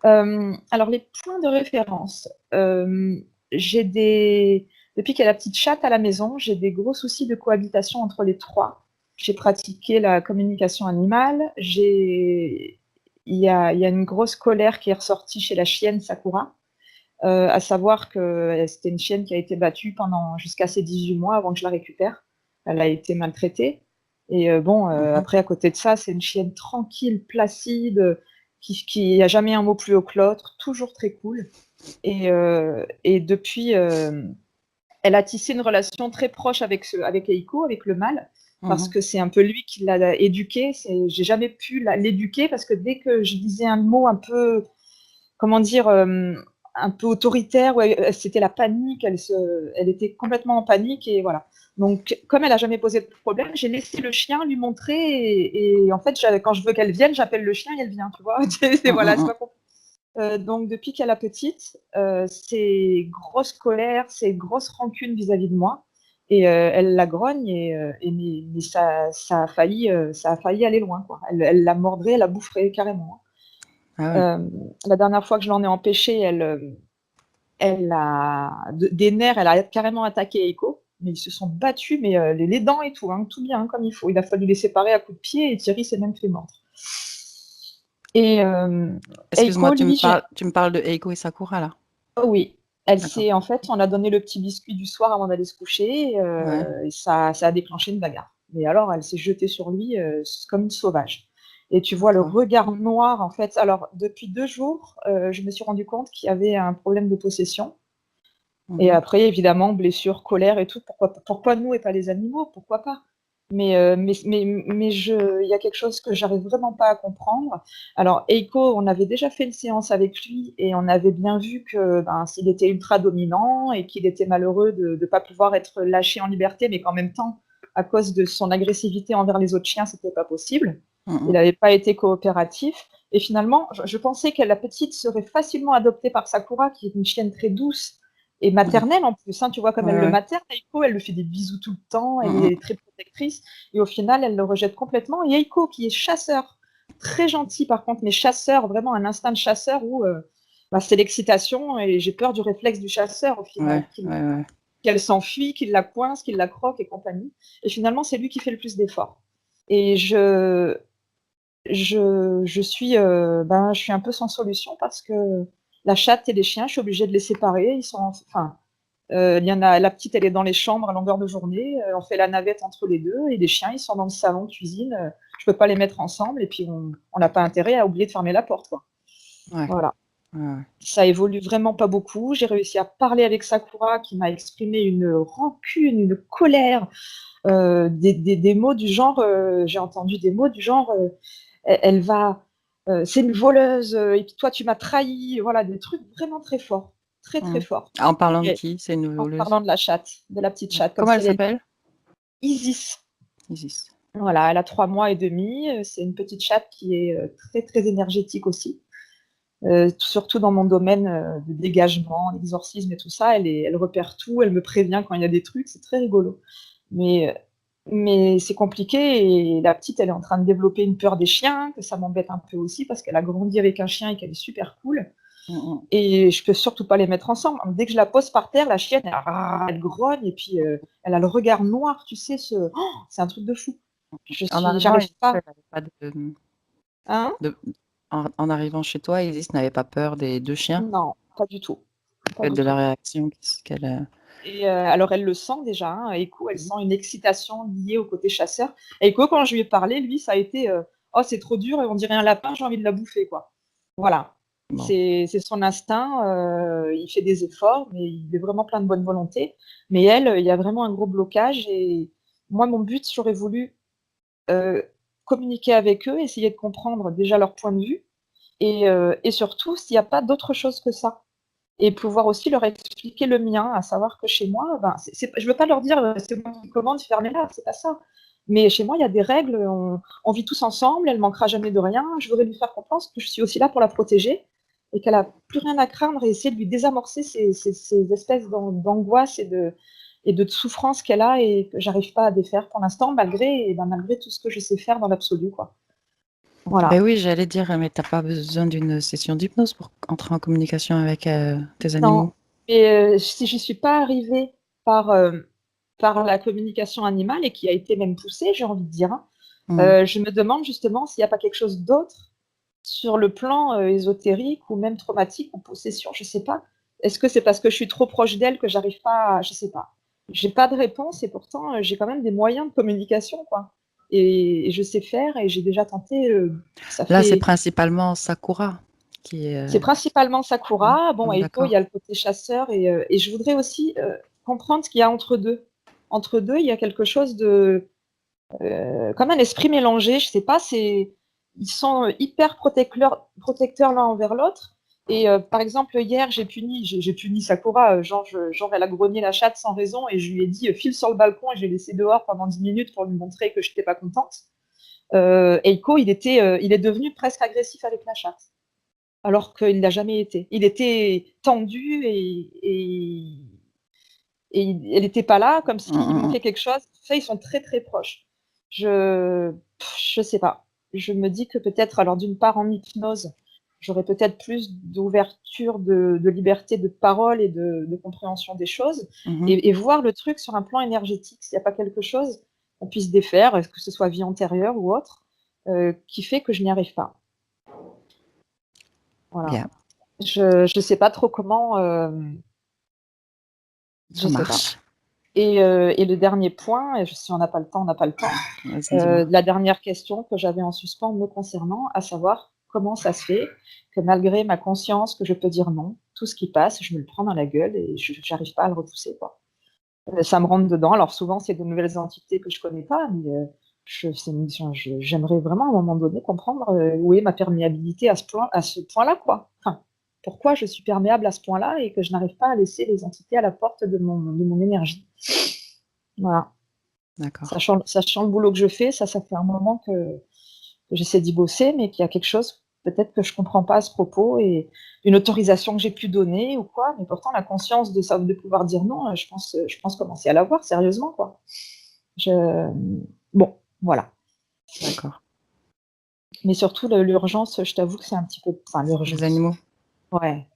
Alors les points de référence, j'ai des depuis qu'il y a la petite chatte à la maison, j'ai des gros soucis de cohabitation entre les 3. J'ai pratiqué la communication animale, il y a une grosse colère qui est ressortie chez la chienne Sakura, à savoir que c'était une chienne qui a été battue pendant jusqu'à ses 18 mois avant que je la récupère. Elle a été maltraitée et bon, Mhm. après à côté de ça, c'est une chienne tranquille, placide, qui a jamais un mot plus haut que l'autre, toujours très cool et depuis, elle a tissé une relation très proche avec Eiko, avec le mâle, parce Mhm. que c'est un peu lui qui l'a éduqué. J'ai jamais pu l'éduquer parce que dès que je disais un mot un peu, comment dire, un peu autoritaire, ouais, c'était la panique, elle était complètement en panique et voilà. Donc, comme elle a jamais posé de problème, j'ai laissé le chien lui montrer et en fait, quand je veux qu'elle vienne, j'appelle le chien et elle vient, tu vois. Voilà, c'est Mhm. pas compliqué. Donc depuis qu'elle est petite, c'est grosse colère, c'est grosse rancune vis-à-vis de moi et elle la grogne mais ça a failli aller loin, quoi. Elle la mordrait, elle la boufferait carrément, Ah ouais. hein. La dernière fois que je l'en ai empêchée, elle a des nerfs, elle a carrément attaqué Eiko, mais ils se sont battus, mais les dents et tout, hein, tout bien, hein, comme il faut. Il a fallu les séparer à coups de pied et Thierry s'est même fait mordre. Et Excuse-moi, Eiko, lui, tu me parles de Eiko et Sakura là. oh oui, elle D'accord. s'est en fait, on a donné le petit biscuit du soir avant d'aller se coucher, Ouais. et ça a déclenché une bagarre. Mais alors, elle s'est jetée sur lui, comme une sauvage. Et tu vois le D'accord. regard noir, en fait. Alors, depuis 2 jours, je me suis rendu compte qu'il y avait un problème de possession. Et Mhm. après, évidemment, blessure, colère et tout. Pourquoi nous et pas les animaux? Pourquoi pas? Il y a quelque chose que j'arrive vraiment pas à comprendre. Alors, Eiko, on avait déjà fait une séance avec lui et on avait bien vu que ben, s'il était ultra dominant et qu'il était malheureux de ne pas pouvoir être lâché en liberté, mais qu'en même temps, à cause de son agressivité envers les autres chiens, c'était pas possible. Il Mhm. n'avait pas été coopératif. Et finalement, je pensais que la petite serait facilement adoptée par Sakura, qui est une chienne très douce et Ouais. maternelle en plus, hein, tu vois, comme Ouais, elle le ouais. materne, Eiko, elle lui fait des bisous tout le temps, elle Mhm. est très protectrice, et au final, elle le rejette complètement. Et Eiko, qui est chasseur, très gentil par contre, mais chasseur, vraiment un instinct de chasseur où bah, c'est l'excitation, et j'ai peur du réflexe du chasseur au final, Ouais, ouais, ouais. qu'elle s'enfuit, qu'il la coince, qu'il la croque et compagnie. Et finalement, c'est lui qui fait le plus d'efforts. Et je suis un peu sans solution parce que la chatte et les chiens, je suis obligée de les séparer. Enfin, il y en a, la petite, elle est dans les chambres à longueur de journée. On fait la navette entre les deux. Et les chiens, ils sont dans le salon, cuisine. Je peux pas les mettre ensemble. Et puis, on n'a pas intérêt à oublier de fermer la porte, quoi. Ouais, Voilà. ouais, ouais. Ça évolue vraiment pas beaucoup. J'ai réussi à parler avec Sakura, qui m'a exprimé une rancune, une colère, des mots du genre. J'ai entendu des mots du genre. Elle va. C'est une voleuse. Et puis toi, tu m'as trahi. Voilà, des trucs vraiment très forts. Très, très Mhm. forts. En parlant de Et qui? C'est une en voleuse. parlant de la chatte, de la petite chatte, comme Comment si elle elle est s'appelle? Isis. Isis. Voilà, elle a 3 mois et demi. C'est une petite chatte qui est très, très énergétique aussi. Surtout dans mon domaine de dégagement, d'exorcisme et tout ça. Elle repère tout, elle me prévient quand il y a des trucs. C'est très rigolo. Mais, mais c'est compliqué et la petite, elle est en train de développer une peur des chiens, que ça m'embête un peu aussi parce qu'elle a grandi avec un chien et qu'elle est super cool. Mhm. Et je peux surtout pas les mettre ensemble. Dès que je la pose par terre, la chienne, elle grogne et puis elle a le regard noir, tu sais, c'est un truc de fou. En arrivant, J'arrive Isis, pas. elle n'avait pas Hein? de- en arrivant chez toi, Isis n'avait pas peur des deux chiens, Non, pas du tout. Pas fait du de la tout. réaction qu'elle a. Et alors elle le sent déjà, hein. Eiko, elle sent une excitation liée au côté chasseur. Eiko, quand je lui ai parlé, lui, ça a été oh, c'est trop dur, on dirait un lapin, j'ai envie de la bouffer, quoi. Voilà. Bon. C'est son instinct, il fait des efforts, mais il est vraiment plein de bonne volonté. Mais elle, il y a vraiment un gros blocage. Et moi, mon but, j'aurais voulu euh, communiquer avec eux, essayer de comprendre déjà leur point de vue, et surtout s'il n'y a pas d'autre chose que ça et pouvoir aussi leur expliquer le mien, à savoir que chez moi, ben, je veux pas leur dire c'est moi qui commande, fermez-la, c'est pas ça. Mais chez moi, il y a des règles, on vit tous ensemble, elle manquera jamais de rien. Je voudrais lui faire comprendre que je suis aussi là pour la protéger et qu'elle a plus rien à craindre et essayer de lui désamorcer ces espèces d'angoisse et de souffrance qu'elle a et que j'arrive pas à défaire pour l'instant, malgré tout ce que je sais faire dans l'absolu, quoi. Voilà. Ben oui, j'allais dire, mais t'as pas besoin d'une session d'hypnose pour entrer en communication avec tes Non, animaux. mais si je suis pas arrivée par, par la communication animale et qui a été même poussée, j'ai envie de dire, hein, Mm. je me demande justement s'il n'y a pas quelque chose d'autre sur le plan ésotérique ou même traumatique ou possession, je sais pas. Est-ce que c'est parce que je suis trop proche d'elle que j'arrive pas à... Je sais pas. J'ai pas de réponse et pourtant j'ai quand même des moyens de communication, quoi. Et je sais faire et j'ai déjà tenté. Ça Là, c'est fait. principalement Sakura qui est. C'est principalement Ouais, Sakura. Bon, on est Eiko, il y d'accord. a le côté chasseur et je voudrais aussi comprendre ce qu'il y a entre deux. Entre deux, il y a quelque chose de comme un esprit mélangé. Je sais pas, c'est ils sont hyper protecteurs l'un envers l'autre. Et par exemple, hier, j'ai puni Sakura. Genre, elle a grogné la chatte sans raison et je lui ai dit file sur le balcon et je l'ai laissé dehors pendant 10 minutes pour lui montrer que je n'étais pas contente. Eiko, il est devenu presque agressif avec la chatte alors qu'il ne l'a jamais été. Il était tendu et elle n'était pas là, comme Mm, s'il mm, mm. manquait quelque chose. Ça, ils sont très très proches. Je sais pas. Je me dis que peut-être, alors d'une part en hypnose, j'aurais peut-être plus d'ouverture, de liberté de parole et de compréhension des choses, Mhm. et voir le truc sur un plan énergétique, s'il n'y a pas quelque chose qu'on puisse défaire, que ce soit vie antérieure ou autre, qui fait que je n'y arrive pas. Voilà. Bien, Je sais pas trop comment. Je ça sais pas. marche. Et le dernier point, et si on n'a pas le temps, on n'a pas le temps. Vas-y, dis-moi. La dernière question que j'avais en suspens me concernant, à savoir comment ça se fait que malgré ma conscience que je peux dire non, tout ce qui passe, je me le prends dans la gueule et je n'arrive pas à le repousser, quoi. Ça me rentre dedans. Alors souvent, c'est de nouvelles entités que je connais pas, mais j'aimerais vraiment à un moment donné comprendre où est ma perméabilité à ce point-là, quoi. Enfin, pourquoi je suis perméable à ce point-là et que je n'arrive pas à laisser les entités à la porte de mon énergie. Voilà. D'accord. Sachant le boulot que je fais, ça fait un moment que j'essaie d'y bosser, mais qu'il y a quelque chose peut-être que je comprends pas à ce propos et une autorisation que j'ai pu donner ou quoi, mais pourtant la conscience de ça, de pouvoir dire non, je pense commencer à l'avoir sérieusement, quoi. Je... Bon, voilà. D'accord. Mais surtout, l'urgence, je t'avoue que c'est un petit peu... Enfin, Les l'urgence. animaux. Ouais.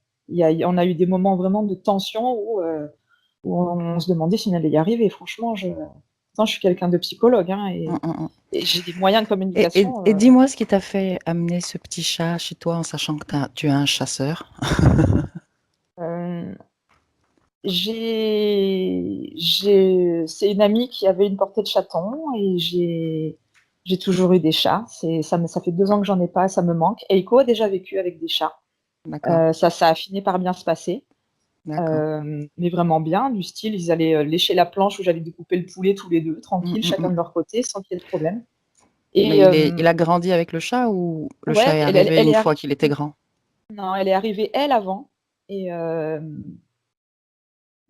On a eu des moments vraiment de tension où on se demandait si on allait y arriver. Franchement, pourtant, je suis quelqu'un de psychologue, hein, Mm, mm, mm. et j'ai des moyens de Et, communication. et dis-moi ce qui t'a fait amener ce petit chat chez toi en sachant que tu es un chasseur. Euh, c'est une amie qui avait une portée de chaton et j'ai toujours eu des chats. Ça fait 2 ans que j'en ai pas, ça me manque. Eiko a déjà vécu avec des chats. D'accord, Ça a fini par bien se passer. d'accord. Mais vraiment bien, du style, ils allaient lécher la planche où j'allais découper le poulet tous les deux, Mm, tranquilles, mm, chacun mm. de leur côté, sans qu'il y ait de problème. Et Mais il a grandi avec le chat ou le chat ouais, est arrivé une fois qu'il était grand? non, elle est arrivée elle avant. Et, euh,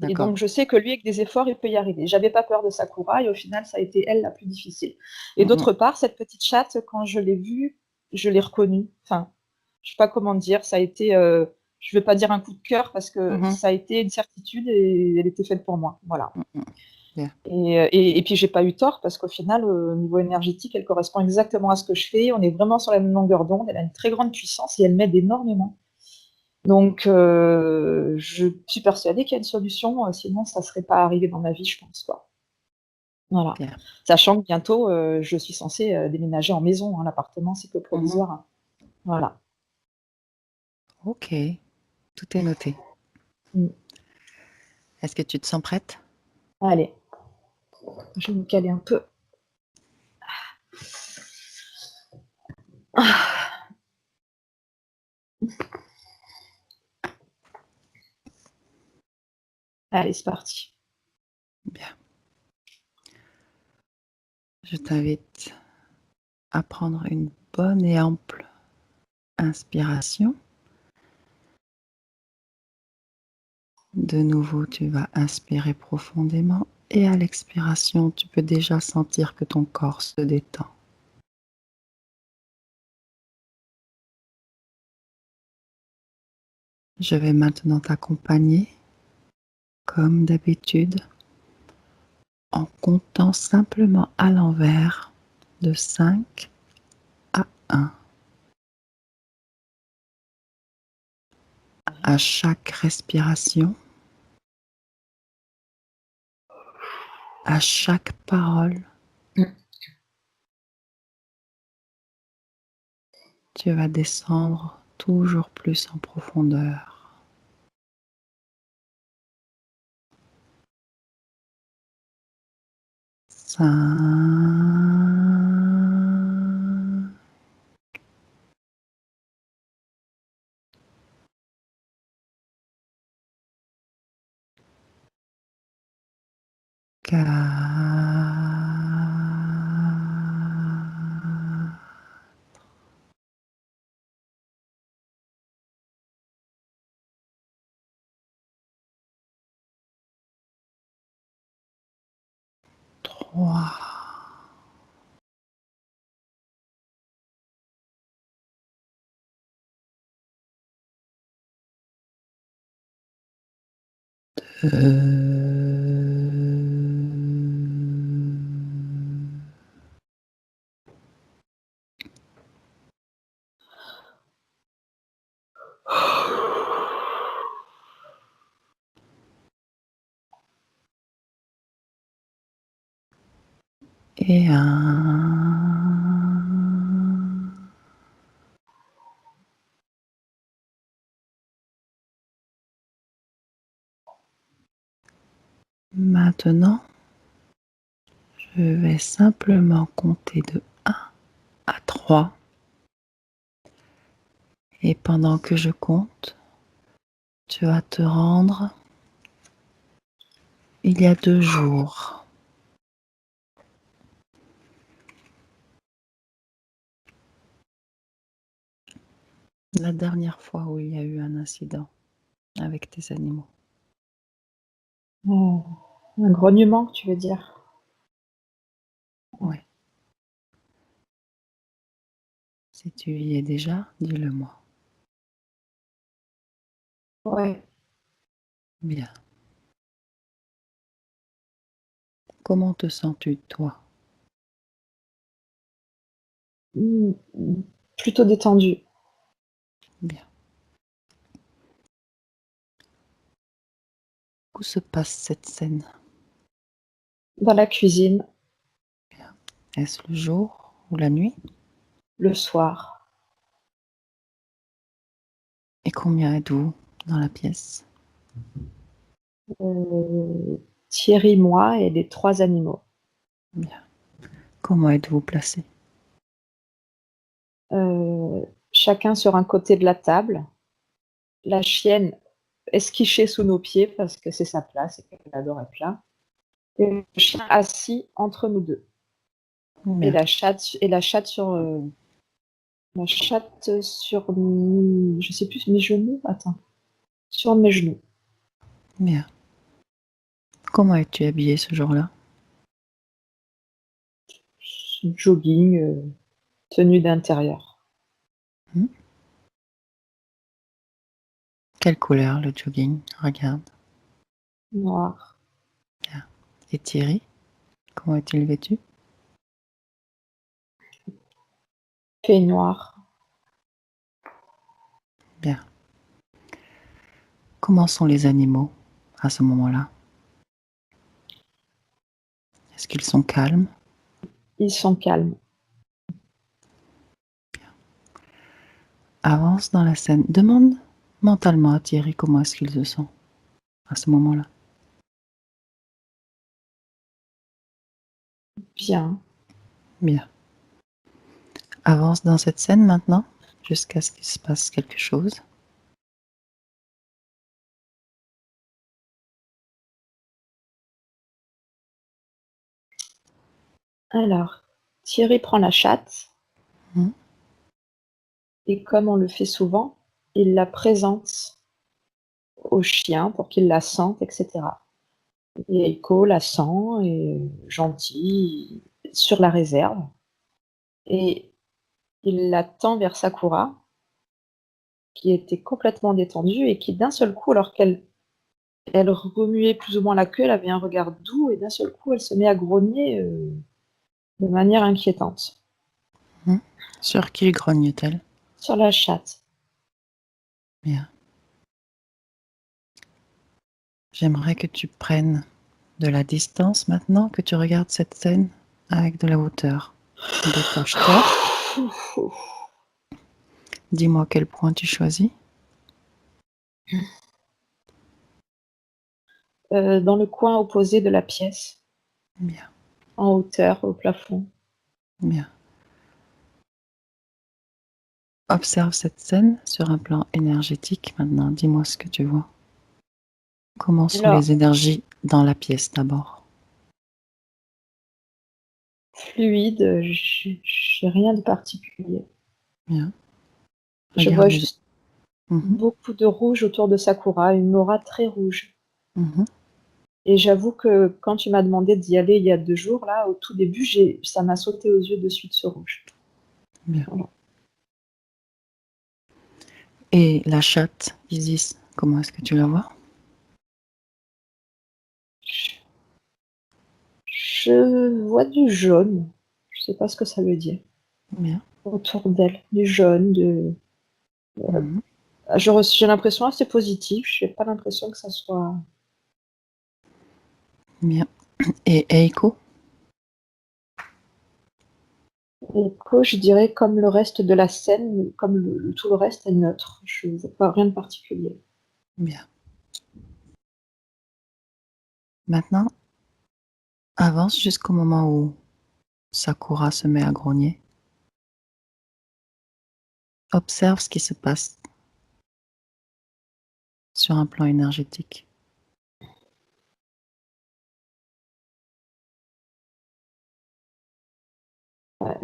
et D'accord. donc je sais que lui, avec des efforts, il peut y arriver. J'avais pas peur de Sakura et au final, ça a été elle la plus difficile. Et Mm, mm. d'autre part, cette petite chatte, quand je l'ai vue, je l'ai reconnue. Enfin, je sais pas comment dire, ça a été, je vais pas dire un coup de cœur parce que Mhm. ça a été une certitude et elle était faite pour moi. Voilà. Mm, mm. Bien. Et puis j'ai pas eu tort parce qu'au final, au niveau énergétique, elle correspond exactement à ce que je fais. On est vraiment sur la même longueur d'onde. Elle a une très grande puissance et elle m'aide énormément. Donc, je suis persuadée qu'il y a une solution, sinon ça serait pas arrivé dans ma vie, je pense, quoi. Voilà. Bien. Sachant que bientôt, je suis censée déménager en maison, hein, l'appartement, c'est que Mhm. provisoire, hein. Voilà. Ok, tout est noté. Mm. Est-ce que tu te sens prête? Allez, je vais me caler un peu. Ah, allez, c'est parti. Bien. Je t'invite à prendre une bonne et ample inspiration. De nouveau, tu vas inspirer profondément et à l'expiration, tu peux déjà sentir que ton corps se détend. Je vais maintenant t'accompagner, comme d'habitude, en comptant simplement à l'envers de 5 à 1. à chaque respiration, à chaque parole, tu vas descendre toujours plus en profondeur. Cinq, 4, 3, 2. Et un. Maintenant, je vais simplement compter de 1 à 3. Et pendant que je compte, tu vas te rendre il y a 2 jours. La dernière fois où il y a eu un incident avec tes animaux. Un grognement, tu veux dire? Oui. Si tu y es déjà, dis-le-moi. Ouais. Bien. Comment te sens-tu, toi? Plutôt détendu. Bien. Où se passe cette scène? Dans la cuisine, Est-ce le jour ou la nuit? le soir. Et combien êtes-vous dans la pièce? Thierry, moi et les 3 animaux. Bien. Comment êtes-vous placés? Chacun sur un côté de la table. La chienne esquichée sous nos pieds parce que c'est sa place et qu'elle adore être là. Et le chien assis entre nous 2. Et Bien. la chatte sur, je sais plus, mes genoux. Attends, sur mes genoux. Bien. Comment es-tu habillée ce jour-là? Jogging, tenue d'intérieur. Hmm? Quelle couleur le jogging? Regarde. Noir. Bien. Et Thierry, comment est-il vêtu? Peignoir. Bien. Comment sont les animaux à ce moment-là? Est-ce qu'ils sont calmes? Ils sont calmes. Avance dans la scène. Demande mentalement à Thierry comment est-ce qu'il se sent à ce moment-là. Bien. Bien. Avance dans cette scène maintenant jusqu'à ce qu'il se passe quelque chose. Alors, Thierry prend la chatte Hmm? et comme on le fait souvent, il la présente au chien pour qu'il la sente, etc. Et Eiko la sent et gentil sur la réserve. Et il la tend vers Sakura, qui était complètement détendue et qui d'un seul coup, alors qu'elle remuait plus ou moins la queue, elle avait un regard doux et d'un seul coup, elle se met à grogner de manière inquiétante Hmm? Sur qui grogne-t-elle? sur la chatte. Bien. J'aimerais que tu prennes de la distance maintenant, que tu regardes cette scène avec de la hauteur. Détache-toi. Dis-moi quel point tu choisis. Dans le coin opposé de la pièce, Bien, en hauteur, au plafond. bien. Observe cette scène sur un plan énergétique maintenant. Dis-moi ce que tu vois. Comment sont Alors, les énergies dans la pièce d'abord? fluide, j'ai rien de particulier. Bien. Je vois Regarde les... juste Mhm, beaucoup de rouge autour de Sakura, une aura très rouge. mhm. Et j'avoue que quand tu m'as demandé d'y aller il y a 2 jours, là, au tout début, ça m'a sauté aux yeux de suite ce rouge. Bien. Voilà. Et la chatte, Isis, comment est-ce que tu la vois? Je vois du jaune. Je sais pas ce que ça veut dire. Bien. Autour d'elle, du jaune, Mhm. j'ai l'impression assez positive. J'ai pas l'impression que ça soit. Bien. Et Eiko? Echo, je dirais comme le reste de la scène, comme tout le reste est neutre. Je vois pas rien de particulier. Bien. Maintenant, avance jusqu'au moment où Sakura se met à grogner. Observe ce qui se passe sur un plan énergétique.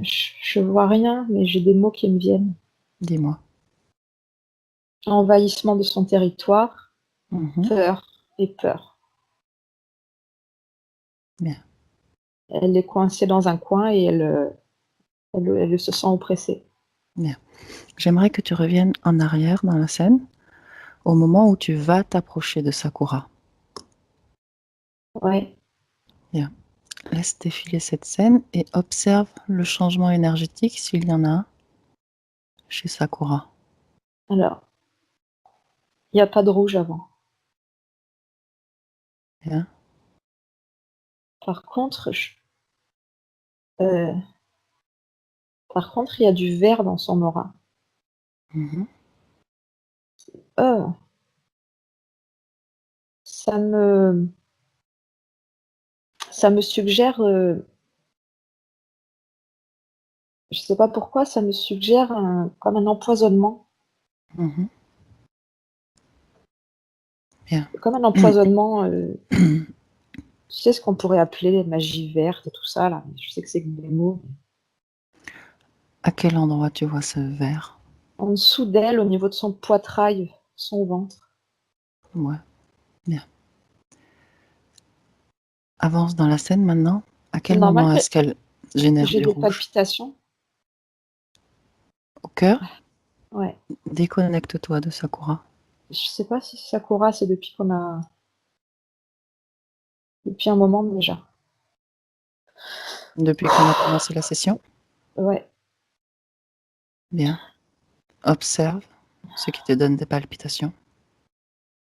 Je vois rien, mais j'ai des mots qui me viennent. Dis-moi. Envahissement de son territoire, Mhm. peur et peur. Bien. Elle est coincée dans un coin et elle se sent oppressée. Bien. J'aimerais que tu reviennes en arrière dans la scène au moment où tu vas t'approcher de Sakura. Ouais. Bien. Laisse défiler cette scène et observe le changement énergétique s'il y en a un chez Sakura. Alors, il n'y a pas de rouge avant. Bien. Par contre, euh, il y a du vert dans son aura. Mhm. Euh, ça me, ça me suggère, je sais pas pourquoi, ça me suggère comme un empoisonnement. Mhm. Bien. Comme un empoisonnement, tu sais ce qu'on pourrait appeler magie verte et tout ça, là. Je sais que c'est des mots. À quel endroit tu vois ce verre? En dessous d'elle, au niveau de son poitrail, son ventre. Ouais. Bien. Avance dans la scène maintenant. À C'est quel normal moment que est-ce qu'elle génère j'ai du des rouge? palpitations. Au cœur? Ouais. Déconnecte-toi de Sakura. Je sais pas si Sakura, c'est depuis un moment déjà. Depuis qu'on a commencé la session? Ouais. Bien. Observe ce qui te donne des palpitations.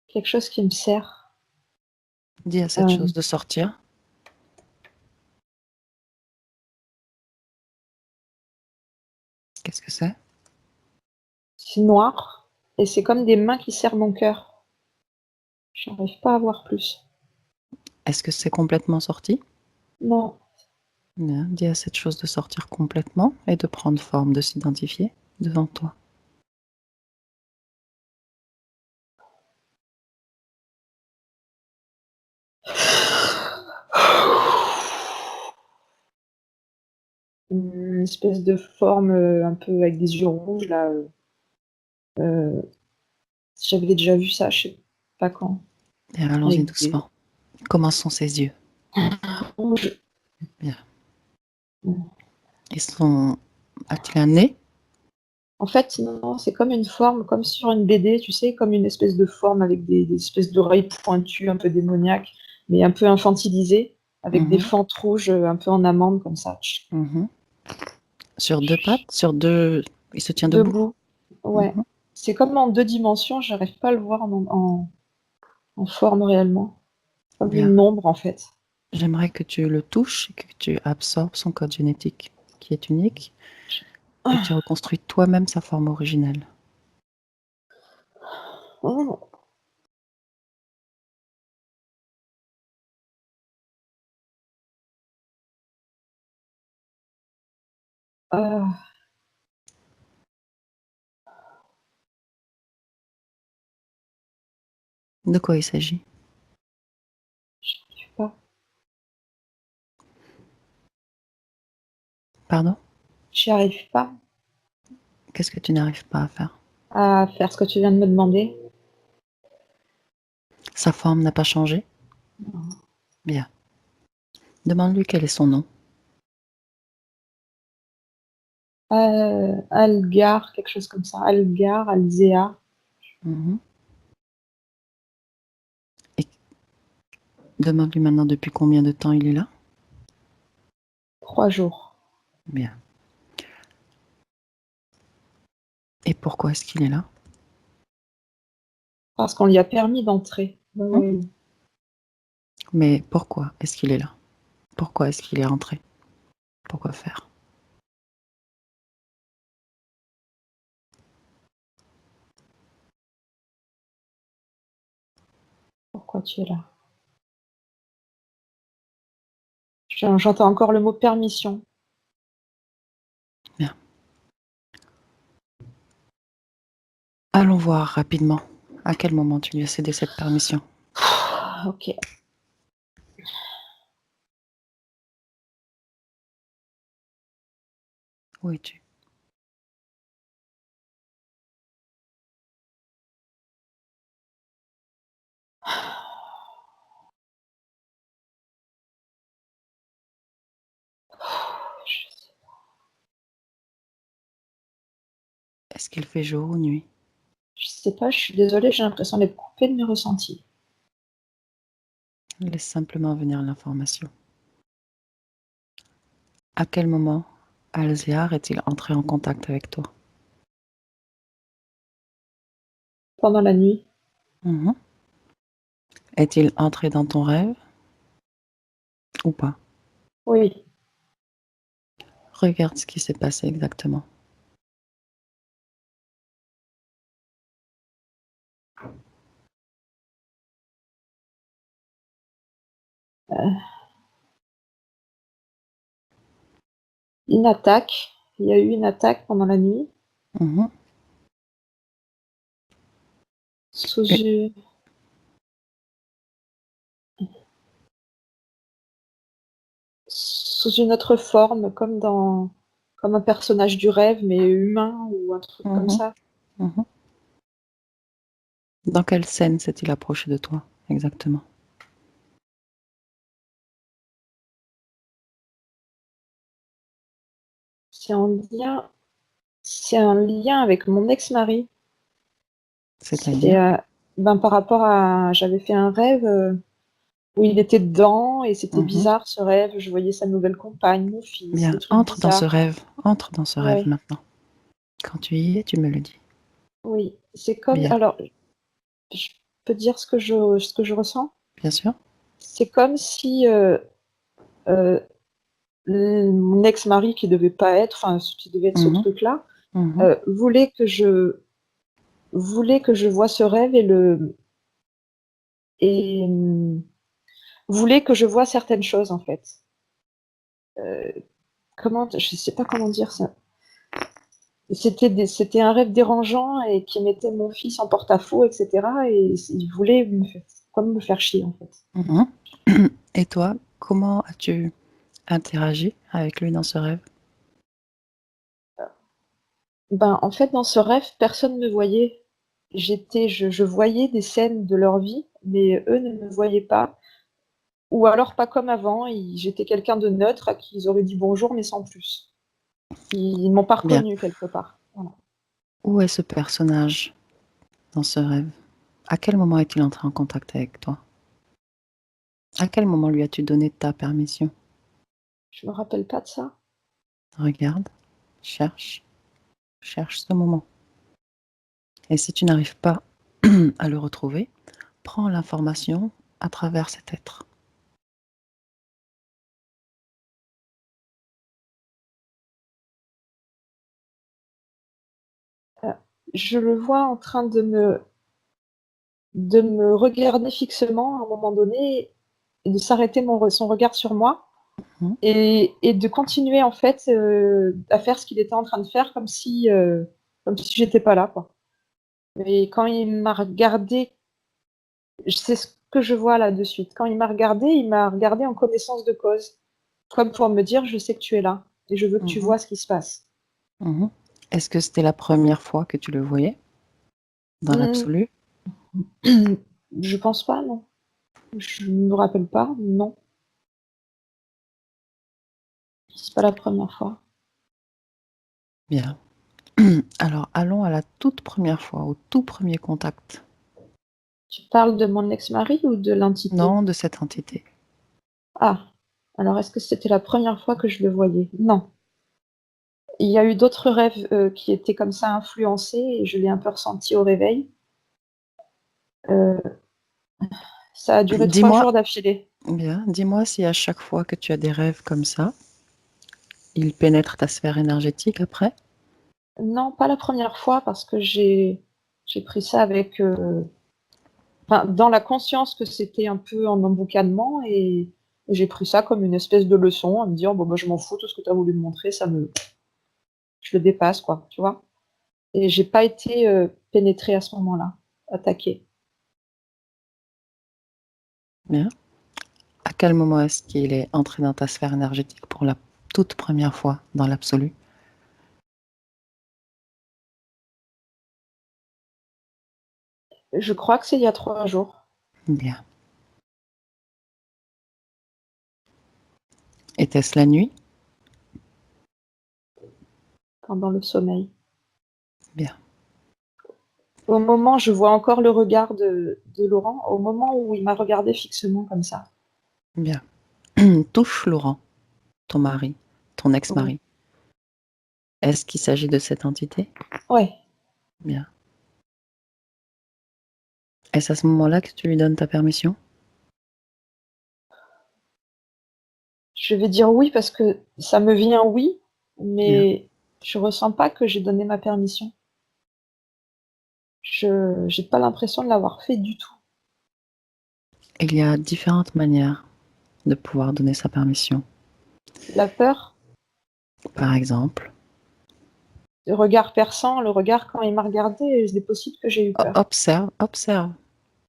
Quelque chose qui me sert. Dis à cette Euh, chose de sortir. Qu'est-ce que c'est? c'est noir et c'est comme des mains qui serrent mon cœur. J'arrive pas à voir plus. Est-ce que c'est complètement sorti? Non. Bien. Dis à cette chose de sortir complètement et de prendre forme, de s'identifier devant toi. Une espèce de forme un peu avec des yeux rouges là. Euh, J'avais déjà vu ça, je sais pas quand. Bien, allons-y Avec des doucement. Comment sont ses yeux? rouges. Bien. Ils sont... A-t-il un nez? En fait, non, c'est comme une forme, comme sur une BD, tu sais, comme une espèce de forme avec des espèces d'oreilles pointues, un peu démoniaques, mais un peu infantilisées, avec des Mhm, fentes rouges un peu en amande comme ça. mhm. Sur deux pattes? Sur deux... Il se tient debout? Debout. Ouais. Mhm. C'est comme en 2 dimensions, j'arrive pas à le voir en forme réellement. Comme Bien. une ombre, en fait. J'aimerais que tu le touches et que tu absorbes son code génétique, qui est unique, et tu reconstruis toi-même sa forme originelle. Oh. Euh, De quoi il s'agit? je sais pas. Pardon? J'y arrive pas Qu'est-ce que tu n'arrives pas à faire? à faire ce que tu viens de me demander. Sa forme n'a pas changé? Bien. Demande-lui quel est son nom. Algar, quelque chose comme ça. Algar, Alzea. Mhm. Et demande-lui maintenant depuis combien de temps il est là? 3 jours. Bien. Et pourquoi est-ce qu'il est là? Parce qu'on lui a permis d'entrer. Hein? Ouais. Mais pourquoi est-ce qu'il est là? Pourquoi est-ce qu'il est rentré? Pourquoi faire? Pourquoi tu es là? J'entends encore le mot permission. Bien. Allons voir rapidement à quel moment tu lui as cédé cette permission. Ok. Où es-tu? Est-ce qu'il fait jour ou nuit? Je sais pas, je suis désolée, j'ai l'impression d'être coupée de mes ressentis. Laisse simplement venir l'information. À quel moment Alzéar est-il entré en contact avec toi? Pendant la nuit, Mhm. Est-il entré dans ton rêve ou pas? oui. Regarde ce qui s'est passé exactement. Une attaque. Il y a eu une attaque pendant la nuit. Mhm. Sous Et- une, sous une autre forme, comme un personnage du rêve, mais humain ou un truc comme Mhm. ça. Mhm. Dans quelle scène s'est-il approché de toi exactement? C'est en lien, c'est un lien avec mon ex-mari. C'est C'est-à-dire? par rapport à, j'avais fait un rêve où il était dedans et c'était Mhm. bizarre ce rêve. Je voyais sa nouvelle compagne, mon fils, Bien, des trucs bizarres. entre dans ce rêve Ouais, maintenant. Quand tu y es, tu me le dis. oui. C'est comme, Bien, alors, je peux dire ce que je ressens. bien sûr. C'est comme si euh, mon ex-mari qui devait pas être, enfin, qui devait être ce Mhm. truc-là, Mhm. voulait que je vois ce rêve et voulait que je vois certaines choses en fait. Je sais pas comment dire ça. C'était un rêve dérangeant et qui mettait mon fils en porte-à-faux, etc. Et il voulait comme me faire chier en fait. Mhm. Et toi, comment as-tu interagi avec lui dans ce rêve? Ben, en fait, dans ce rêve, personne ne me voyait. Je voyais des scènes de leur vie, mais eux ne me voyaient pas. Ou alors pas comme avant, j'étais quelqu'un de neutre à qui ils auraient dit bonjour, mais sans plus. Ils m'ont pas Bien. reconnu quelque part. Voilà. Où est ce personnage dans ce rêve? À quel moment est-il entré en contact avec toi? À quel moment lui as-tu donné ta permission? Je me rappelle pas de ça. Regarde, cherche, cherche ce moment. Et si tu n'arrives pas à le retrouver, prends l'information à travers cet être? Je le vois en train de me regarder fixement à un moment donné et de s'arrêter son regard sur moi Mmh. et de continuer en fait, à faire ce qu'il était en train de faire comme si j'étais pas là, quoi. Et quand il m'a regardée, c'est ce que je vois là de suite. Quand il m'a regardée en connaissance de cause, comme pour me dire: «Je sais que tu es là et je veux que tu Mmh. vois ce qui se passe». Mmh. Est-ce que c'était la première fois que tu le voyais, dans Mmh, l'absolu? je pense pas, non. Je me rappelle pas, non. C'est pas la première fois. Bien. Alors, allons à la toute première fois, au tout premier contact. Tu parles de mon ex-mari ou de l'entité? Non, de cette entité. Ah! Alors est-ce que c'était la première fois que je le voyais? Non. Il y a eu d'autres rêves, qui étaient comme ça influencés et je l'ai un peu ressenti au réveil. Heu, Ça a duré 3 Dis-moi jours d'affilée. bien, dis-moi si à chaque fois que tu as des rêves comme ça, ils pénètrent ta sphère énergétique après? Non, pas la première fois parce que j'ai pris ça avec, enfin, dans la conscience que c'était un peu en emboucanement et j'ai pris ça comme une espèce de leçon, en me disant: «Bon, bah, je m'en fous, tout ce que tu as voulu me montrer, je le dépasse, quoi», tu vois? Et j'ai pas été, pénétrée à ce moment-là, attaquée. Bien. À quel moment est-ce qu'il est entré dans ta sphère énergétique pour la toute première fois dans l'absolu? Je crois que c'est il y a 3 jours, Bien. Était-ce la nuit? pendant le sommeil. Bien, Au moment je vois encore le regard de Laurent, au moment où il m'a regardée fixement comme ça. bien. Touche Laurent, ton mari, ton Oui. ex-mari. Est-ce qu'il s'agit de cette entité? Ouais, Bien. Est-ce à ce moment-là que tu lui donnes ta permission? je vais dire oui parce que ça me vient oui, Bien. mais je ressens pas que j'ai donné ma permission. J'ai pas l'impression de l'avoir fait du tout. Il y a différentes manières de pouvoir donner sa permission. La peur, Par exemple, le regard perçant, le regard quand il m'a regardée, c'est possible que j'ai eu peur. observe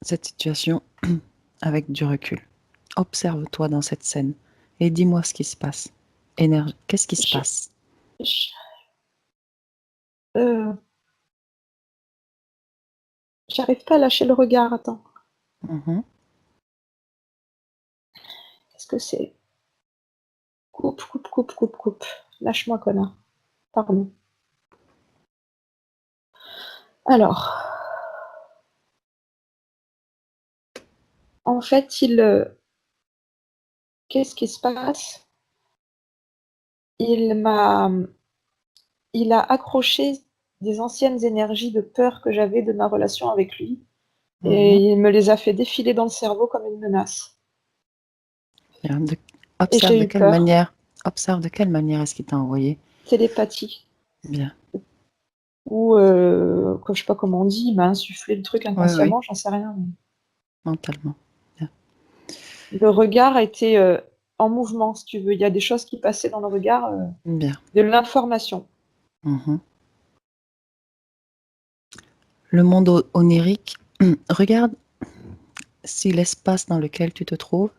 cette situation avec du recul. Observe-toi dans cette scène et dis-moi ce qui se passe. Qu'est-ce qui se Je passe? je heu, J'arrive pas à lâcher le regard, attends. Mhm. Qu'est-ce que c'est? Coupe, coupe, coupe, coupe, coupe. Lâche-moi, connard. Pardon. Alors, en fait, qu'est-ce qui se passe? Il m'a, il a accroché des anciennes énergies de peur que j'avais de ma relation avec lui et Mhm. il me les a fait défiler dans le cerveau comme une menace Bien. et Observe j'ai de eu quelle peur. manière, observe de quelle manière est-ce qu'il t'a envoyé. Télépathie Bien. ou que je sais pas comment on dit, il m'a insufflé le truc Oui, oui, inconsciemment, j'en sais rien, mais mentalement. Bien. le regard était, en mouvement, si tu veux. Il y a des choses qui passaient dans le regard, Bien. de l'information. Mhm. Le monde onirique, regarde si l'espace dans lequel tu te trouves,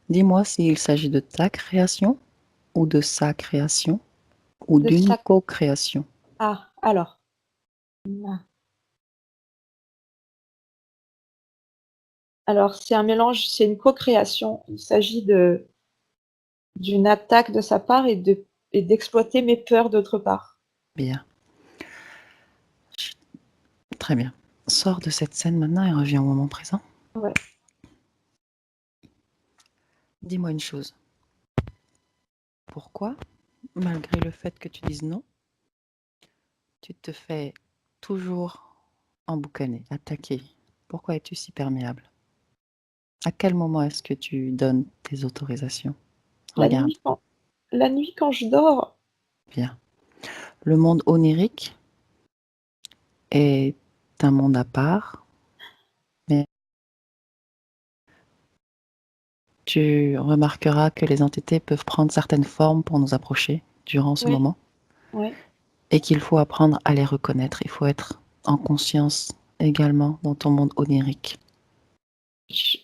dis-moi s'il s'agit de ta création ou de sa création ou De d'une ça co-création. Ah, alors, mmh, alors c'est un mélange, c'est une co-création. Il s'agit d'une attaque de sa part et d'exploiter mes peurs d'autre part. Bien. Très bien. Sors de cette scène maintenant et reviens au moment présent. Ouais. Dis-moi une chose. Pourquoi, malgré le fait que tu dises non, tu te fais toujours emboucaner, attaquer? Pourquoi es-tu si perméable? À quel moment est-ce que tu donnes tes autorisations? La Regarde nuit quand la nuit quand je dors, bien. Le monde onirique est un monde à part, mais tu remarqueras que les entités peuvent prendre certaines formes pour nous approcher durant ce oui, moment oui. et qu'il faut apprendre à les reconnaître. Il faut être en conscience également dans ton monde onirique. Je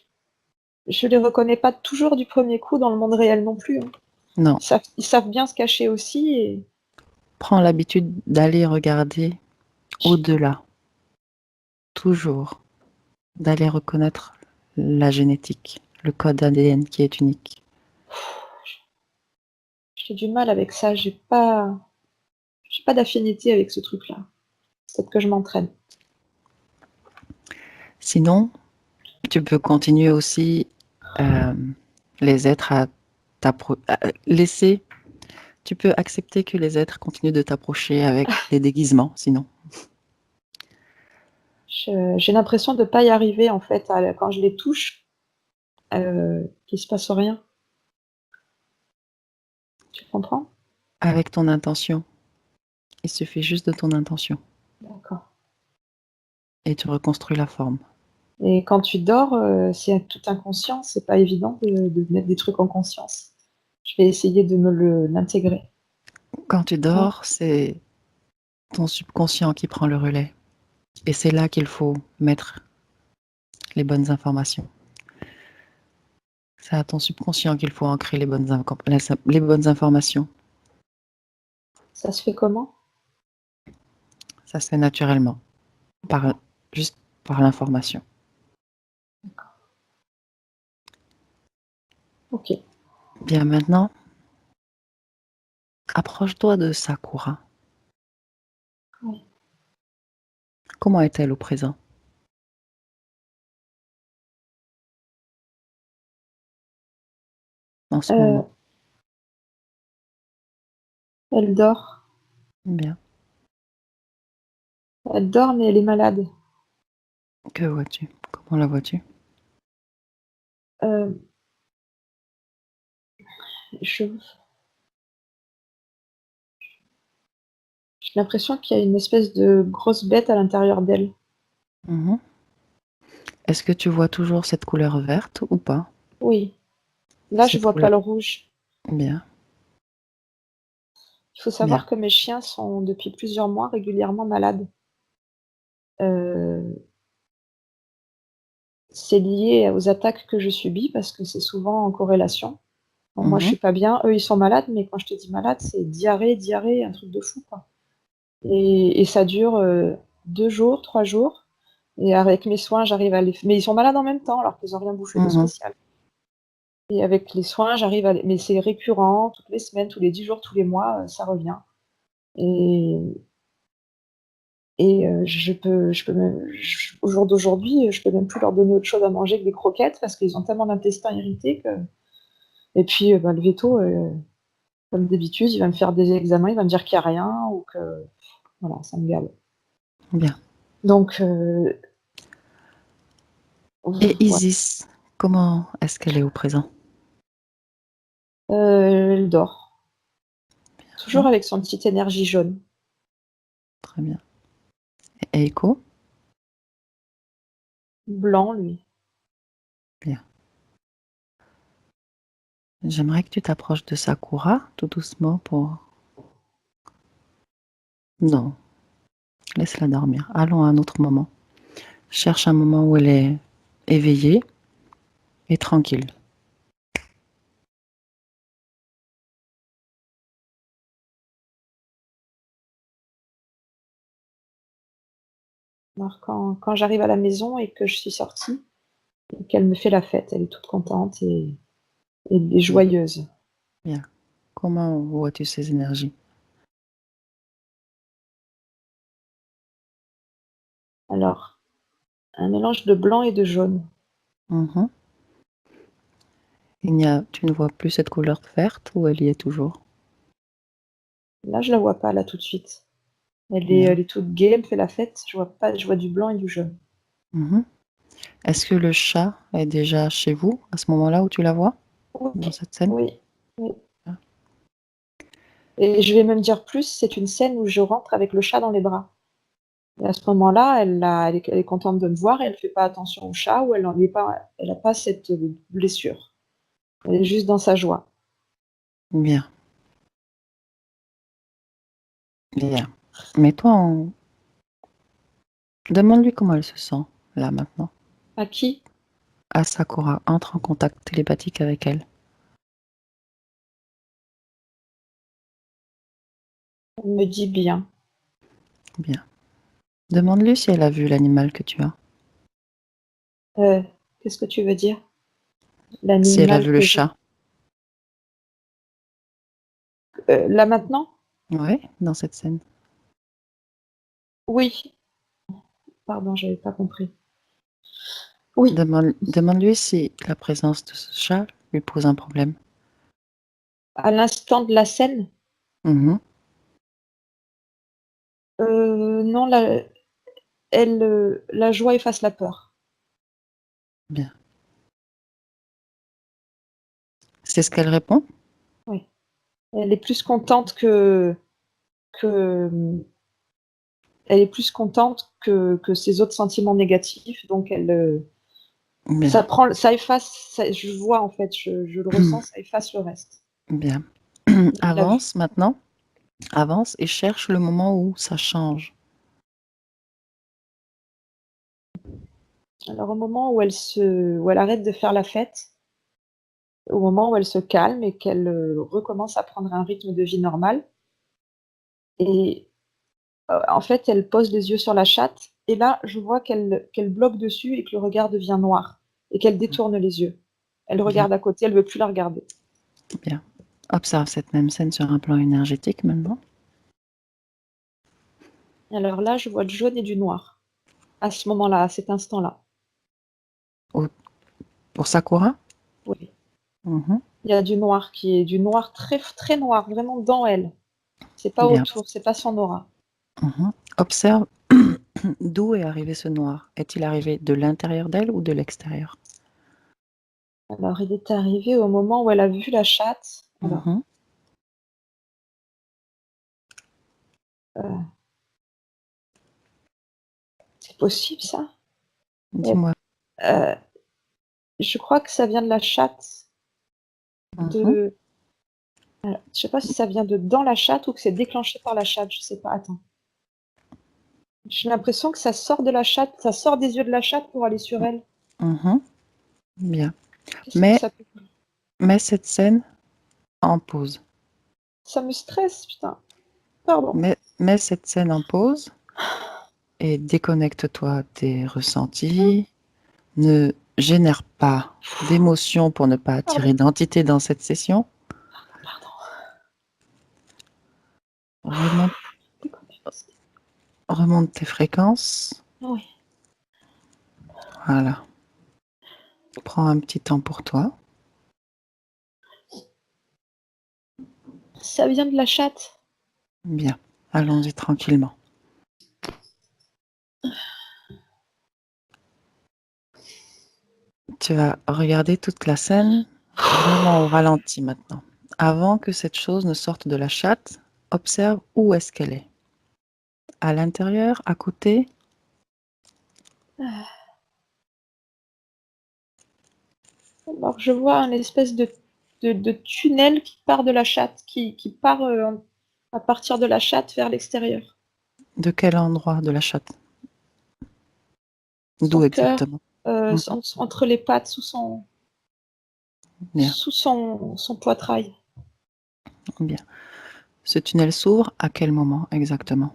je les reconnais pas toujours du premier coup dans le monde réel non plus, hein. Non, Ils savent bien se cacher aussi et prends l'habitude d'aller regarder au-delà, toujours, d'aller reconnaître la génétique, le code ADN qui est unique. j'ai du mal avec ça, j'ai pas d'affinité avec ce truc-là. Peut-être que je m'entraîne. Sinon, tu peux continuer aussi euh, les êtres à laisser. Tu peux accepter que les êtres continuent de t'approcher avec des déguisements, sinon. J'ai l'impression de pas y arriver en fait quand je les touche, qu'il se passe rien. Tu comprends? Avec ton intention. Il suffit juste de ton intention. D'accord. Et tu reconstruis la forme. Et quand tu dors, c'est tout inconscient, c'est pas évident de mettre des trucs en conscience. Je vais essayer de l'intégrer. Quand tu Ouais, dors, c'est ton subconscient qui prend le relais. Et c'est là qu'il faut mettre les bonnes informations. C'est à ton subconscient qu'il faut ancrer les bonnes informations. ça se fait comment? Ça se fait naturellement, par, juste par l'information. OK. Bien maintenant, approche-toi de Sakura. Oui. Comment est-elle au présent, en ce Heu, moment? Elle dort. Bien. Elle dort, mais elle est malade. Que vois-tu? Comment la vois-tu? Heu, je j'ai l'impression qu'il y a une espèce de grosse bête à l'intérieur d'elle. Mhm. Est-ce que tu vois toujours cette couleur verte ou pas? Oui. Là, je Cette vois pas couleur. le rouge. Bien, Il faut bien. savoir que mes chiens sont depuis plusieurs mois régulièrement malades. Heu, c'est lié aux attaques que je subis parce que c'est souvent en corrélation. Bon, moi, je Mhm. suis pas bien, eux, ils sont malades, mais quand je te dis malade, c'est diarrhée, diarrhée, un truc de fou, quoi. Et ça dure, 2 jours, 3 jours et avec mes soins, j'arrive à les mais ils sont malades en même temps alors qu'ils ont rien bouffé de Mhm. spécial et avec les soins, j'arrive à les mais c'est récurrent, toutes les semaines, tous les 10 jours, tous les mois, ça revient et je peux même au jour d'aujourd'hui, je peux même plus leur donner autre chose à manger que des croquettes parce qu'ils ont tellement l'intestin irrité que et puis, bah, le véto, comme d'habitude, il va me faire des examens, il va me dire qu'il y a rien ou que voilà, ça me gave. Bien. Donc Et ouais, Isis, comment est-ce qu'elle est au présent? elle dort, toujours Hein. avec son petite énergie jaune. Très bien. Et Eiko? Blanc, lui. Bien. J'aimerais que tu t'approches de Sakura tout doucement pour... Non, laisse-la dormir. Allons à un autre moment. Cherche un moment où elle est éveillée et tranquille. Alors quand j'arrive à la maison et que je suis sortie et qu'elle me fait la fête, elle est toute contente et Bien. joyeuse. Bien. Comment vois-tu ces énergies? Alors, un mélange de blanc et de jaune. Mhm. Tu ne vois plus cette couleur verte ou elle y est toujours? Là, je la vois pas là tout de suite. Elle Bien. est toute gaie, elle me fait la fête, je vois pas, je vois du blanc et du jaune. Mhm. Est-ce que le chat est déjà chez vous à ce moment-là où tu la vois dans Oui, cette scène? oui, oui. Ah, Et je vais même dire plus, c'est une scène où je rentre avec le chat dans les bras. Et à ce moment-là, elle est contente de me voir et elle fait pas attention au chat ou elle a pas cette blessure. Elle est juste dans sa joie. bien, bien. Mets-toi en... Demande-lui comment elle se sent, là, maintenant. À qui? À Sakura, entre en contact télépathique avec elle. Elle me dit bien. Bien. Demande-lui si elle a vu l'animal que tu as. Euh, Qu'est-ce que tu veux dire? Si elle a L'animal vu le que j'ai. chat. Là maintenant? Ouais, dans cette scène. Oui. Pardon, j'avais pas compris. Oui. Demande-lui si la présence de ce chat lui pose un problème. À l'instant de la scène? Mhm, Non, la joie efface la peur. bien. C'est ce qu'elle répond? Oui. Elle est plus contente que elle est plus contente que ses autres sentiments négatifs, donc Bien. ça efface, je vois en fait, je le ressens, ça efface le reste. Bien. Elle a vu. Avance maintenant. Avance et cherche le moment où ça change. Alors au moment où elle arrête de faire la fête, au moment où elle se calme et qu'elle recommence à prendre un rythme de vie normal, et en fait, elle pose les yeux sur la chatte, et là, je vois qu'elle bloque dessus et que le regard devient noir, et qu'elle détourne les yeux. Elle Bien, regarde à côté, elle veut plus la regarder. bien. Observe cette même scène sur un plan énergétique maintenant. Alors là, je vois du jaune et du noir, à ce moment-là, à cet instant-là. Au- Pour Sakura. Oui. Mhm, Il y a du noir qui est du noir très, très noir, vraiment dans elle. C'est pas bien. autour, c'est pas son aura. Mhm. Observe d'où est arrivé ce noir. Est-il arrivé de l'intérieur d'elle ou de l'extérieur? Alors, il est arrivé au moment où elle a vu la chatte. Alors, Mhm. euh, c'est possible ça? Et, Dis-moi. je crois que ça vient de la chatte. Mhm. De... Je sais pas si ça vient de dans la chatte ou que c'est déclenché par la chatte, je sais pas. Attends. J'ai l'impression que ça sort de la chatte, ça sort des yeux de la chatte pour aller sur elle. Mhm. Bien. Qu'est-ce que Mais, ça peut... mais cette scène en pause. Ça me stresse, putain. Pardon. Mets cette scène en pause et déconnecte-toi des ressentis. Ne génère pas d'émotions pour ne pas Pardon. attirer d'entité dans cette session. Pardon. Remonte, Déconnecte. remonte tes fréquences. Oui. Voilà. Prends un petit temps pour toi. Ça vient de la chatte. Bien. Allons-y tranquillement. Tu vas regarder toute la scène vraiment au ralenti maintenant. Avant que cette chose ne sorte de la chatte, observe où est-ce qu'elle est. À l'intérieur, à côté. Alors, je vois un espèce de tunnel qui part de la chatte, qui part à partir de la chatte vers l'extérieur. De quel endroit de la chatte? Son D'où cœur, exactement? Mhm. entre les pattes, Bien, son poitrail. bien. Ce tunnel s'ouvre à quel moment exactement?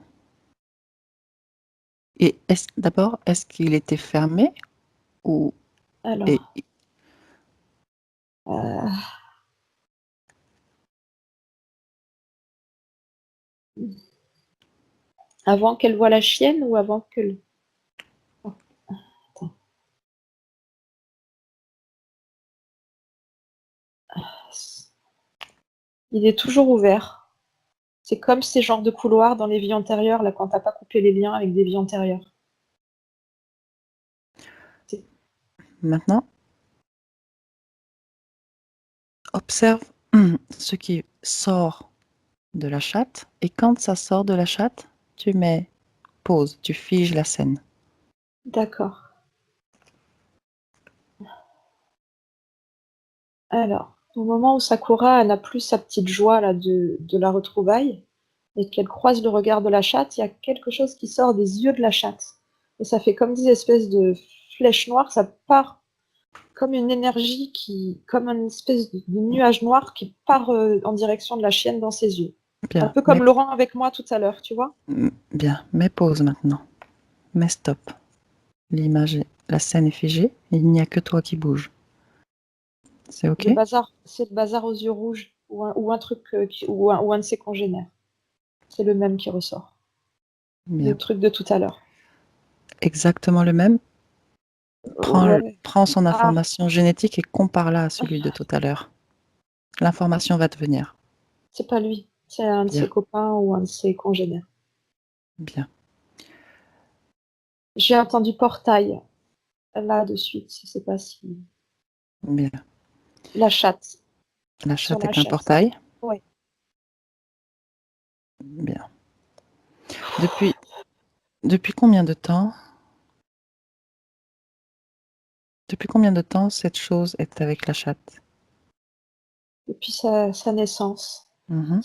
Et d'abord, est-ce qu'il était fermé ou et, Alors, euh, avant qu'elle voie la chienne ou avant que... Oh, attends. Il est toujours ouvert. C'est comme ces genres de couloirs dans les vies antérieures, là, quand t'as pas coupé les liens avec des vies antérieures. Maintenant, observe ce qui sort de la chatte et quand ça sort de la chatte, tu mets pause, tu figes la scène. D'accord. Alors, au moment où Sakura elle n'a plus sa petite joie là de la retrouvaille et qu'elle croise le regard de la chatte, il y a quelque chose qui sort des yeux de la chatte. Et ça fait comme des espèces de flèches noires, ça part comme une énergie comme une espèce de nuage noir qui part en direction de la chienne dans ses yeux. Un Bien, peu mais comme Laurent avec moi tout à l'heure, tu vois? bien, mets pause maintenant. Mets stop. L'image, la scène est figée, il n'y a que toi qui bouge. C'est ok? C'est le bazar aux yeux rouges ou un truc ou un de ses congénères. C'est le même qui ressort. Le Bien. truc de tout à l'heure. Exactement le même. Ouais. Prends son Ah, information génétique et compare-la à celui de tout à l'heure. L'information va te venir. c'est pas lui. C'est un de ses Bien, copains ou un de ses congénères. bien, J'ai entendu portail là de suite. Je sais pas si. bien. La chatte. La Sur chatte la est un chatte. portail. Ouais. Bien. Depuis, depuis combien de temps, depuis combien de temps cette chose est avec la chatte? Depuis sa naissance. Mhm,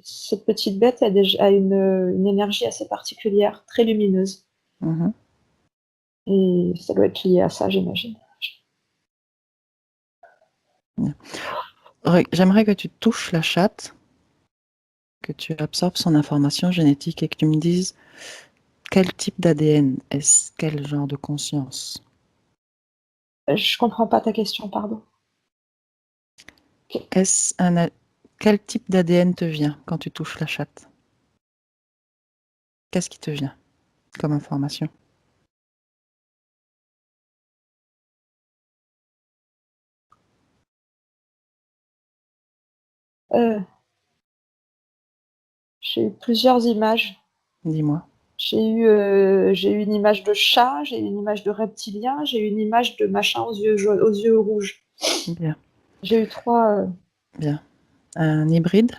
Cette petite bête a une énergie assez particulière, très lumineuse. mhm. Et ça doit être lié à ça, j'imagine. Bien. J'aimerais que tu touches la chatte, que tu absorbes son information génétique et que tu me dises quel type d'ADN est-ce, quel genre de conscience. Je comprends pas ta question, pardon. Est-ce quel type d'ADN te vient quand tu touches la chatte? Qu'est-ce qui te vient comme information? Euh, j'ai eu plusieurs images. Dis-moi. J'ai eu une image de chat, j'ai eu une image de reptilien, j'ai eu une image de machin aux yeux rouges. Bien, J'ai eu trois, bien. Un hybride?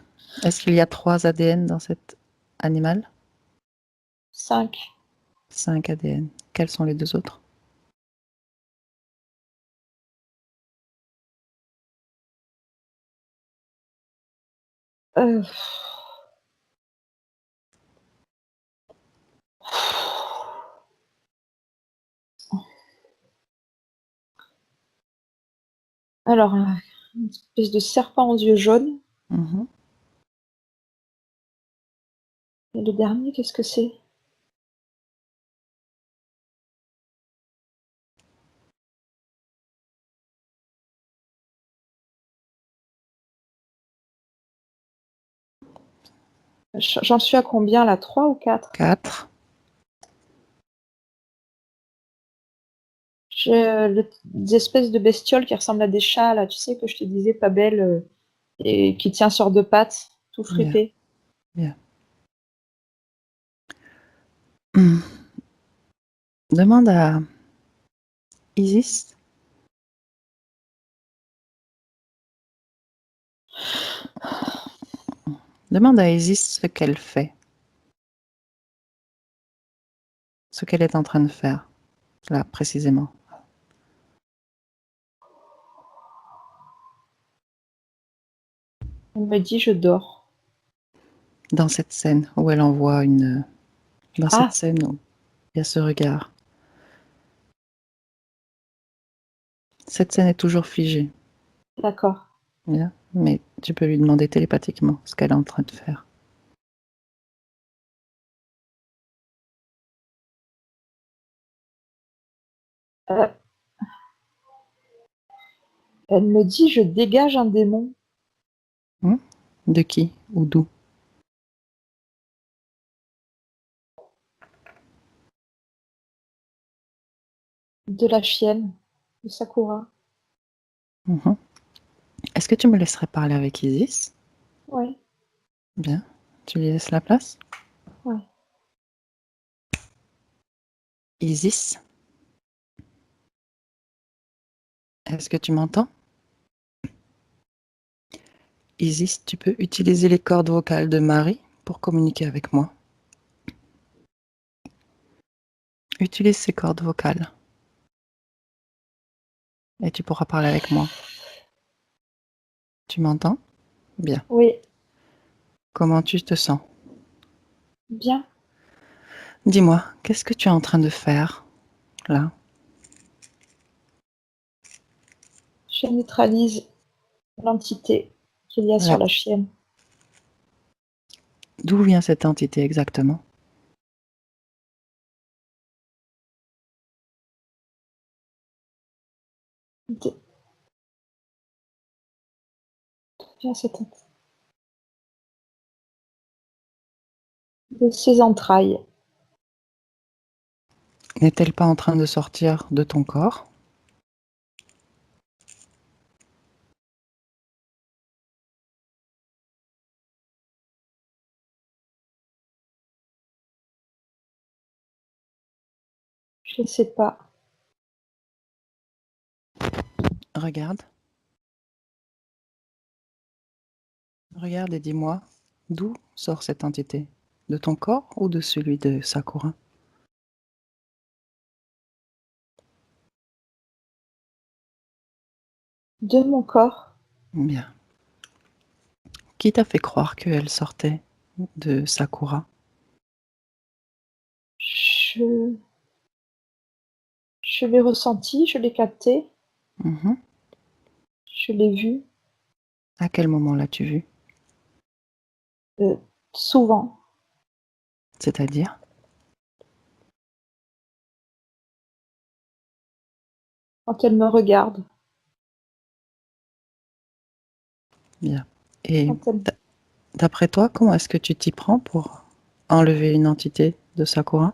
Est-ce qu'il y a 3 ADN dans cet animal? 5. 5 ADN. Quels sont les 2 autres? Euh, alors, une espèce de serpent aux yeux jaunes. Mhm. Et le dernier, qu'est-ce que c'est? J'en suis à combien là? 3 ou 4? 4. J'ai des espèces de bestioles qui ressemblent à des chats, là, tu sais, que je te disais, pas belles, et qui tient sur deux pattes, tout Bien, fripé. bien. Hmm. Demande à Isis. Demande à Isis ce qu'elle fait, ce qu'elle est en train de faire, là, précisément. Elle me dit, je dors. Dans cette scène où elle envoie une. Dans cette Ah, scène où il y a ce regard. Cette scène est toujours figée. d'accord. Bien. Mais tu peux lui demander télépathiquement ce qu'elle est en train de faire. Euh, Elle me dit, je dégage un démon. Hmm. De qui ou d'où? De la chienne, de Sakura. Mhm. Est-ce que tu me laisserais parler avec Isis? Ouais, Bien. Tu lui laisses la place? ouais. Isis, Est-ce que tu m'entends? Isis, tu peux utiliser les cordes vocales de Marie pour communiquer avec moi. Utilise ces cordes vocales et tu pourras parler avec moi. Tu m'entends? Bien. Oui, Comment tu te sens? bien. Dis-moi, qu'est-ce que tu es en train de faire là? Je neutralise l'entité qu'il y a sur Ouais. la chienne. D'où vient cette entité exactement? Bien cette entité. De ses entrailles. N'est-elle pas en train de sortir de ton corps? Je ne sais pas. Regarde. Regarde et dis-moi, d'où sort cette entité? De ton corps ou de celui de Sakura? De mon corps. Bien. Qui t'a fait croire qu'elle sortait de Sakura? Je l'ai ressenti, je l'ai capté, Mhm. je l'ai vu À quel moment l'as-tu vu? euh, souvent C'est-à-dire? quand elle me regarde. Bien. Et Quand elle... d'après toi, comment est-ce que tu t'y prends pour enlever une entité de Sakura?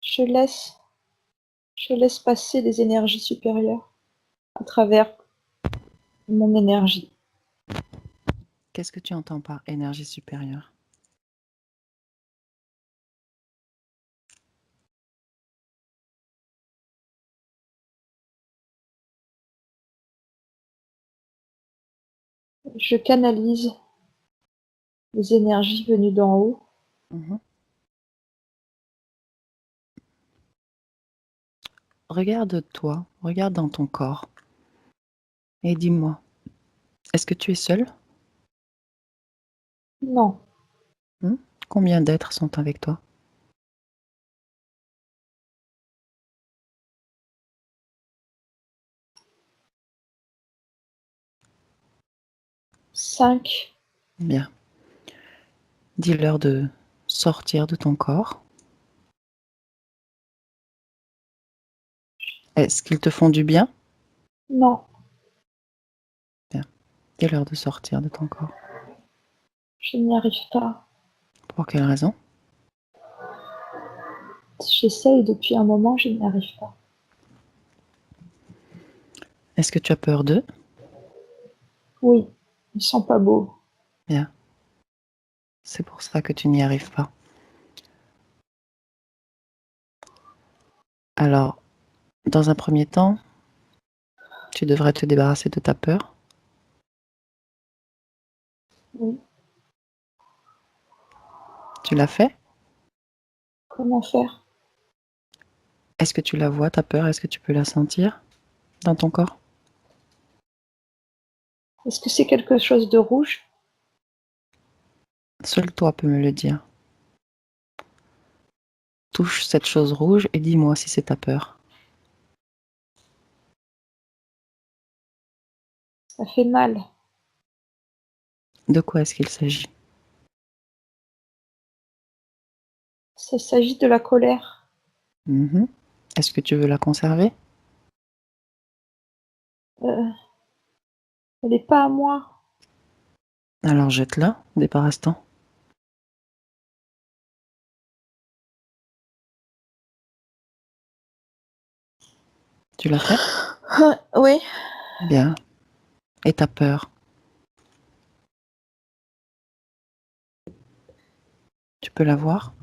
je laisse, je laisse passer les énergies supérieures à travers mon énergie. Qu'est-ce que tu entends par énergie supérieure? Je canalise les énergies venues d'en haut. Mhm. Regarde-toi, regarde dans ton corps et dis-moi, est-ce que tu es seul? Non, Hmm? Combien d'êtres sont avec toi? 5, Bien. Dis-leur de sortir de ton corps. Est-ce qu'ils te font du bien? non, Bien. Dis-leur de sortir de ton corps. je n'y arrive pas. Pour quelle raison? J'essaye depuis un moment, je n'y arrive pas. Est-ce que tu as peur d'eux? Oui, ils sont pas beaux. Bien. C'est pour ça que tu n'y arrives pas. Alors, dans un premier temps, tu devrais te débarrasser de ta peur. Oui. Tu l'as fait? Comment faire? Est-ce que tu la vois, ta peur? Est-ce que tu peux la sentir dans ton corps? Est-ce que c'est quelque chose de rouge? Seul toi peux me le dire. Touche cette chose rouge et dis-moi si c'est ta peur. Ça fait mal. De quoi est-ce qu'il s'agit? Ça s'agit de la colère. Mhm. Est-ce que tu veux la conserver? Euh, elle n'est pas à moi. Alors jette-la, débarrasse-t'en. Tu l'as fait? Oui. Bien. Et ta peur? Tu peux la voir?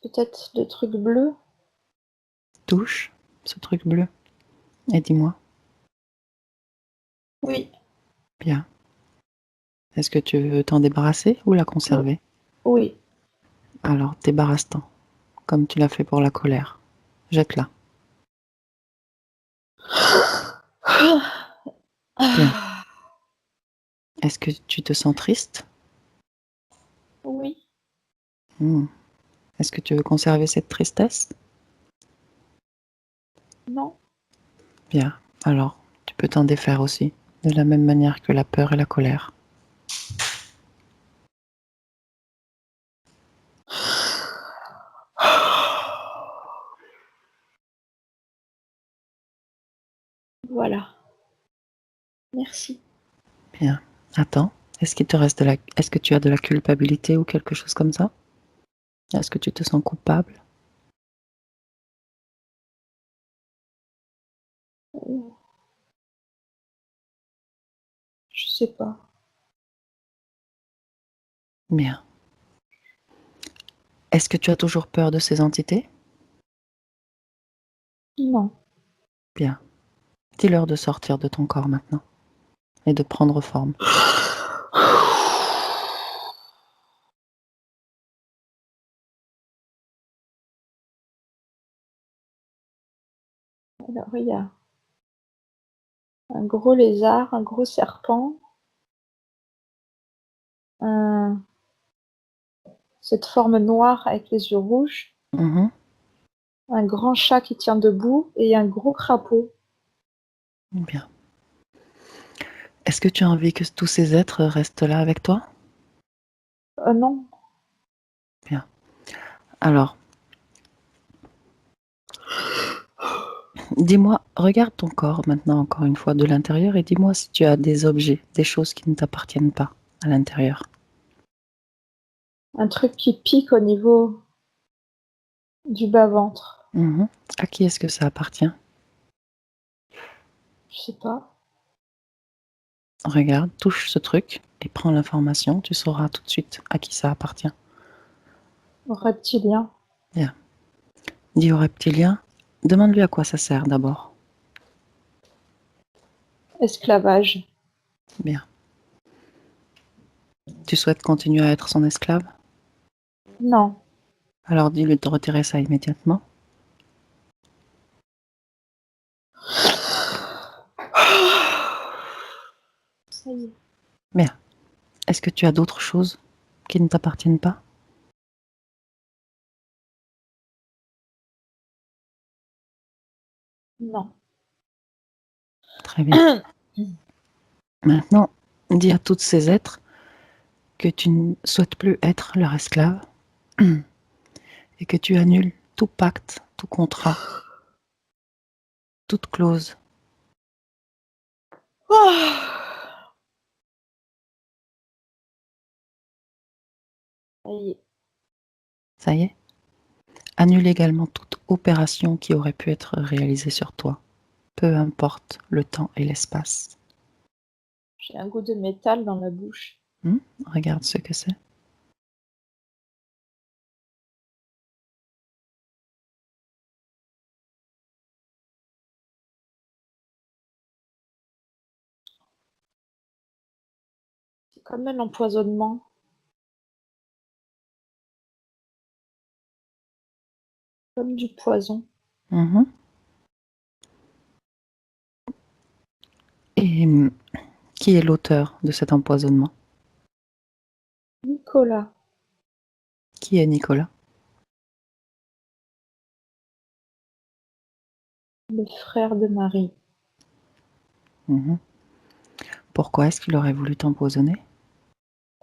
Peut-être le truc bleu. Touche ce truc bleu et dis-moi. Oui. Bien. Est-ce que tu veux t'en débarrasser ou la conserver? Oui. Alors, débarrasse-t'en, comme tu l'as fait pour la colère. Jette-la. Bien. Est-ce que tu te sens triste? Oui. Est-ce que tu veux conserver cette tristesse? Non. Bien. Alors, tu peux t'en défaire aussi, de la même manière que la peur et la colère. Voilà. Merci. Bien. Attends. Est-ce qu'il te reste Est-ce que tu as de la culpabilité ou quelque chose comme ça? Est-ce que tu te sens coupable? Je sais pas. Bien. Est-ce que tu as toujours peur de ces entités? Non. Bien. Dis-leur de sortir de ton corps maintenant et de prendre forme. Alors, il y a un gros lézard, un gros serpent, cette forme noire avec les yeux rouges, un grand chat qui tient debout et un gros crapaud. Bien. Est-ce que tu as envie que tous ces êtres restent là avec toi? Non. Bien. Alors, dis-moi, regarde ton corps maintenant encore une fois de l'intérieur et dis-moi si tu as des objets, des choses qui ne t'appartiennent pas à l'intérieur. Un truc qui pique au niveau du bas-ventre. À qui est-ce que ça appartient? Je sais pas. Regarde, touche ce truc et prends l'information, tu sauras tout de suite à qui ça appartient. Reptilien. Bien. Dis au reptilien, demande-lui à quoi ça sert d'abord. Esclavage. Bien. Tu souhaites continuer à être son esclave? Non. Alors dis-lui de retirer ça immédiatement. Ça y est. Bien. Est-ce que tu as d'autres choses qui ne t'appartiennent pas? Non. Très bien. Maintenant, dis à tous ces êtres que tu ne souhaites plus être leur esclave et que tu annules tout pacte, tout contrat, toute clause. Ça y est. Ça y est? Annule également toute opération qui aurait pu être réalisée sur toi, peu importe le temps et l'espace. J'ai un goût de métal dans la bouche. Regarde ce que c'est. C'est comme un empoisonnement. Comme du poison. Et qui est l'auteur de cet empoisonnement? Nicolas. Qui est Nicolas? Le frère de Marie. Pourquoi est-ce qu'il aurait voulu t'empoisonner?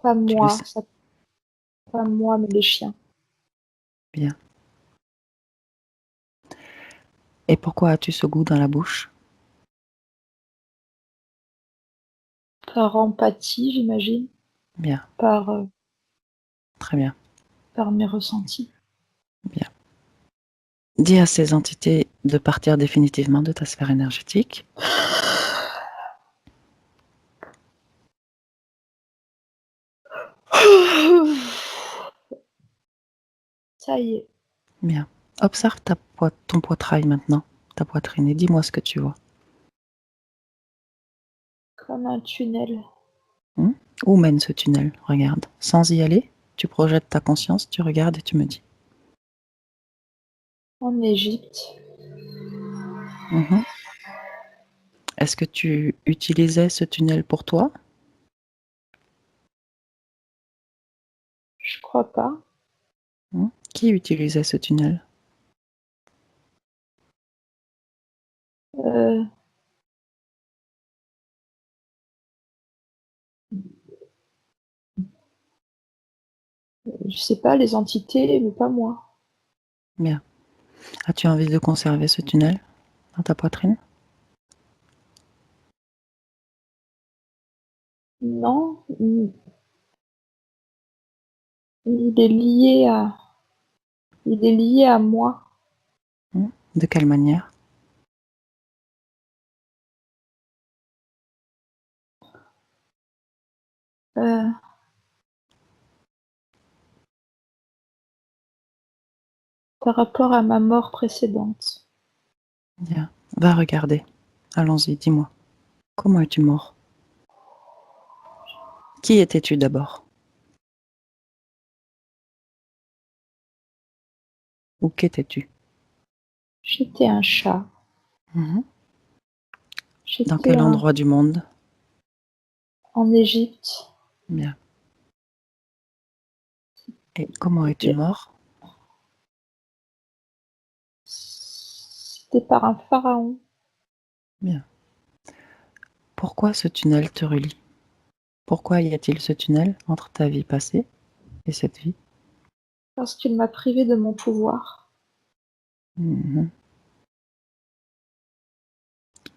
Pas Tu le moi. sais Pas moi, mais les chiens. bien. Et pourquoi as-tu ce goût dans la bouche? Par empathie, j'imagine. Bien, Par, très bien, par mes ressentis. bien. Dis à ces entités de partir définitivement de ta sphère énergétique. Ça y est. Bien. Observe ton poitrail maintenant, ta poitrine, et dis-moi ce que tu vois. Comme un tunnel. Où mène ce tunnel? Regarde. Sans y aller, tu projettes ta conscience, tu regardes et tu me dis. En Égypte. Mhm. Est-ce que tu utilisais ce tunnel pour toi? Je crois pas. Qui utilisait ce tunnel? Euh, je sais pas, les entités, mais pas moi. Bien. As-tu envie de conserver ce tunnel dans ta poitrine? Non, il est lié à, il est lié à moi. De quelle manière? Euh, par rapport à ma mort précédente. Bien. Va regarder. Allons-y, dis-moi. Comment es-tu mort? Qui étais-tu d'abord? Ou qu'étais-tu? J'étais un chat. Dans J'étais quel endroit du monde? en Égypte. Bien. Et comment es-tu mort? C'était par un pharaon. Bien. Pourquoi ce tunnel te relie? Pourquoi y a-t-il ce tunnel entre ta vie passée et cette vie? Parce qu'il m'a privé de mon pouvoir. Mhm.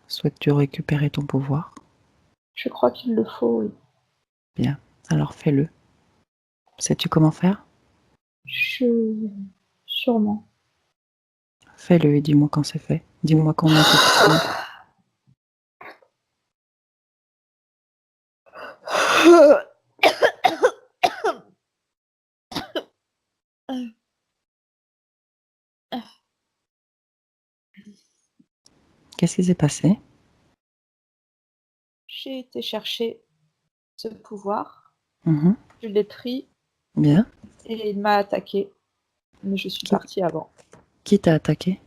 Souhaites-tu récupérer ton pouvoir? Je crois qu'il le faut, oui. Bien. Alors fais-le. Sais-tu comment faire? Sûrement. Fais-le et dis-moi quand c'est fait. Dis-moi combien tu peux tenir. Qu'est-ce qui s'est passé? J'ai été chercher ce pouvoir. Mhm. Je l'ai pris Bien. et il m'a attaqué. Mais je suis Qui, partie avant. qui t'a attaqué?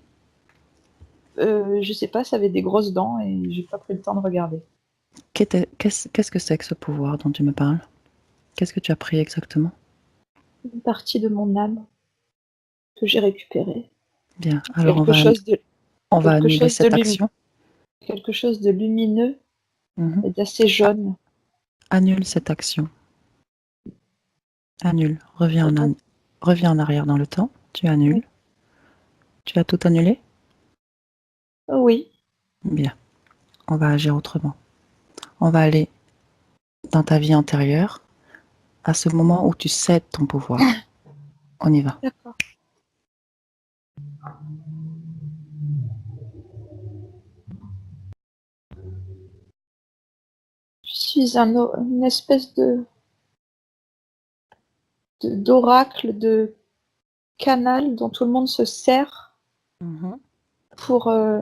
Je sais pas, ça avait des grosses dents et j'ai pas pris le temps de regarder. Qu'est-ce que c'est que ce pouvoir dont tu me parles? Qu'est-ce que tu as pris exactement? Une partie de mon âme que j'ai récupérée. Bien. Alors Quelque chose de, on va quelque annuler chose de, cette action. quelque chose de lumineux Mhm. et d'assez jaune. Annule cette action. Annule. Reviens en arrière dans le temps. Tu annules. Tu as tout annulé? Oui, Bien. On va agir autrement. On va aller dans ta vie antérieure, à ce moment où tu cèdes ton pouvoir. On y va. d'accord. Je suis une espèce d'oracle, de canal dont tout le monde se sert Mhm. pour, euh,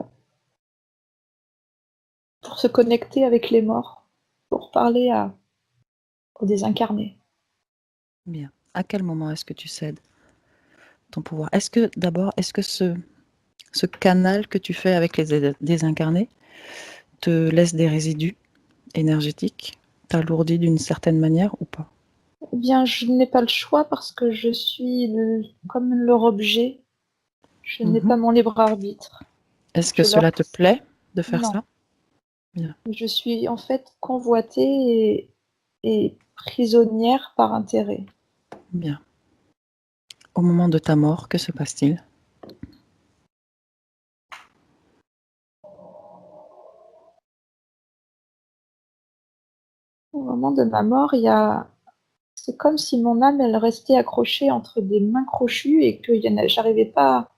pour se connecter avec les morts, pour parler aux désincarnés. Bien. À quel moment est-ce que tu cèdes ton pouvoir? Est-ce que ce canal que tu fais avec les désincarnés te laisse des résidus énergétiques, t'alourdit d'une certaine manière ou pas? Eh bien, je n'ai pas le choix parce que je suis comme leur objet. Je n'ai Mhm. pas mon libre arbitre. Est-ce que Je leur... cela te plaît de faire Non. ça? Bien. Je suis en fait convoitée et prisonnière par intérêt. Bien. Au moment de ta mort, que se passe-t-il? Au moment de ma mort, c'est comme si mon âme, elle restait accrochée entre des mains crochues et que j'arrivais pas.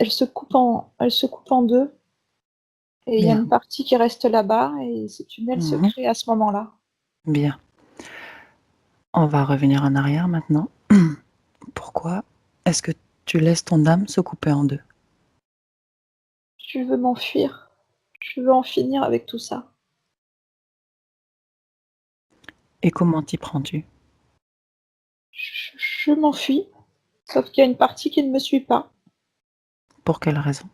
Elle se coupe en deux et il y a Bien. une partie qui reste là-bas et ce tunnel se Mhm. crée à ce moment-là. Bien. On va revenir en arrière maintenant. Pourquoi est-ce que Tu laisses ton âme se couper en deux. Je veux m'enfuir. Je veux en finir avec tout ça. Et comment t'y prends-tu? Je m'enfuis, sauf qu'il y a une partie qui ne me suit pas. Pour quelle raison?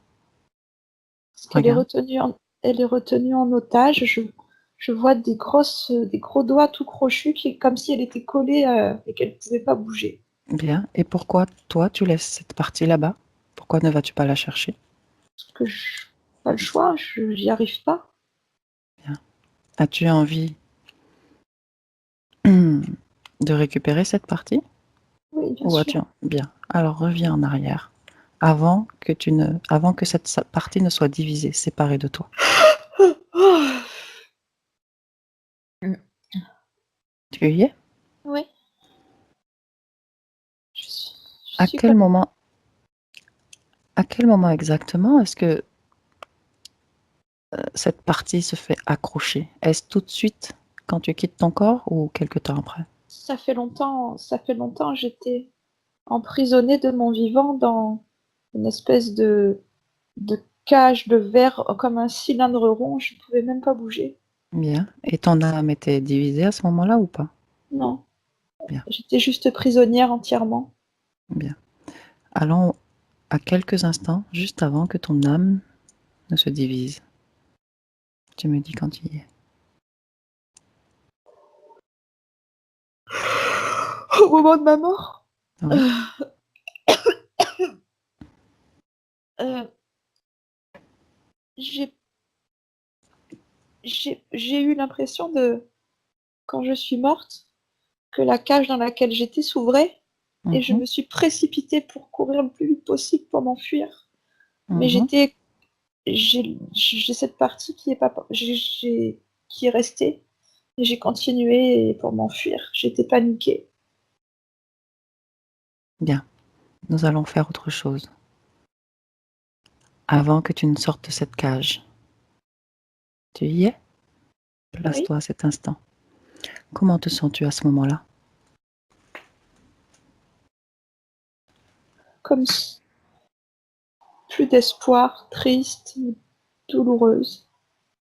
Parce qu'elle Regarde. elle est retenue en otage. Je vois des gros doigts tout crochus, comme si elle était collée et qu'elle ne pouvait pas bouger. Bien. Et pourquoi toi, tu laisses cette partie là-bas? Pourquoi ne vas-tu pas la chercher? Parce que je pas le choix, j'y arrive pas. Bien. As-tu envie de récupérer cette partie? Oui, bien Ou as-tu... sûr. Bien. Alors reviens en arrière. Avant que cette partie ne soit divisée, séparée de toi. Tu y es? Oui, je À suis quel comme moment, à quel moment exactement est-ce que cette partie se fait accrocher? Est-ce tout de suite quand tu quittes ton corps ou quelque temps après? ça fait longtemps, j'étais emprisonnée de mon vivant dans une espèce de cage de verre comme un cylindre rond, je pouvais même pas bouger. Bien. Et ton âme était divisée à ce moment-là ou pas? Non, Bien, j'étais juste prisonnière entièrement. bien. Allons à quelques instants, juste avant que ton âme ne se divise. Tu me dis quand tu y es. Au moment de ma mort, Oui, euh, euh, j'ai j'ai eu l'impression quand je suis morte, que la cage dans laquelle j'étais s'ouvrait et je mhm, me suis précipitée pour courir le plus vite possible pour m'enfuir. Mais mhm. j'ai cette partie qui est pas, qui est restée et j'ai continué pour m'enfuir. J'étais paniquée. Bien, nous allons faire autre chose. Avant que tu ne sortes de cette cage, tu y es? Oui, Place-toi à cet instant. Comment te sens-tu à ce moment-là? comme plus d'espoir, triste, douloureuse.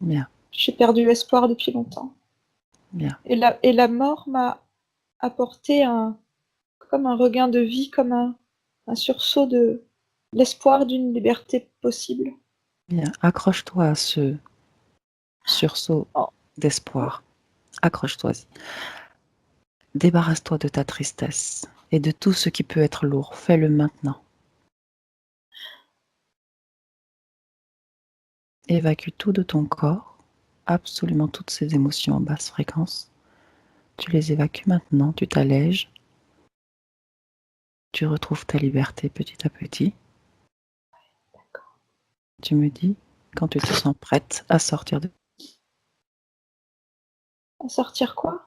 Bien, J'ai perdu espoir depuis longtemps. bien, Et la mort m'a apporté comme un regain de vie, comme un sursaut de l'espoir d'une liberté possible. bien. Accroche-toi à ce sursaut Oh, d'espoir. Accroche-toi-y. Débarrasse-toi de ta tristesse et de tout ce qui peut être lourd. Fais-le maintenant. Évacue tout de ton corps, absolument toutes ces émotions en basse fréquence. Tu les évacues maintenant, tu t'allèges, tu retrouves ta liberté petit à petit. Tu me dis quand tu te sens prête à sortir de... à sortir quoi?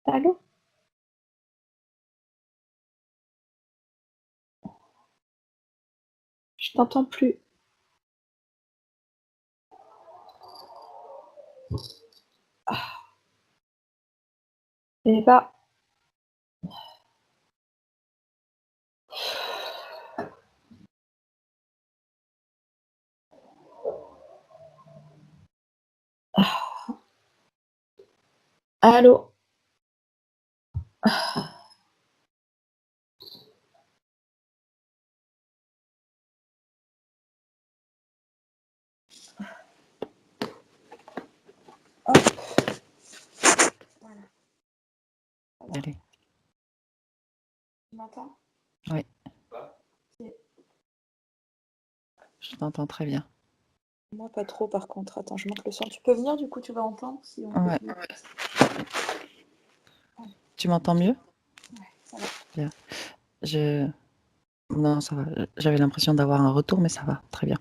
Allô? Je t'entends plus. Eh bah, allô? Allez, Tu m'entends? oui, C'est- je t'entends très bien. Moi, pas trop, par contre. Attends, je monte le son. Tu peux venir, du coup, tu vas entendre si on Ouais, continue. tu m'entends mieux? Ouais, ça va. Bien. Je... Non, ça va. J'avais l'impression d'avoir un retour, mais ça va, très bien.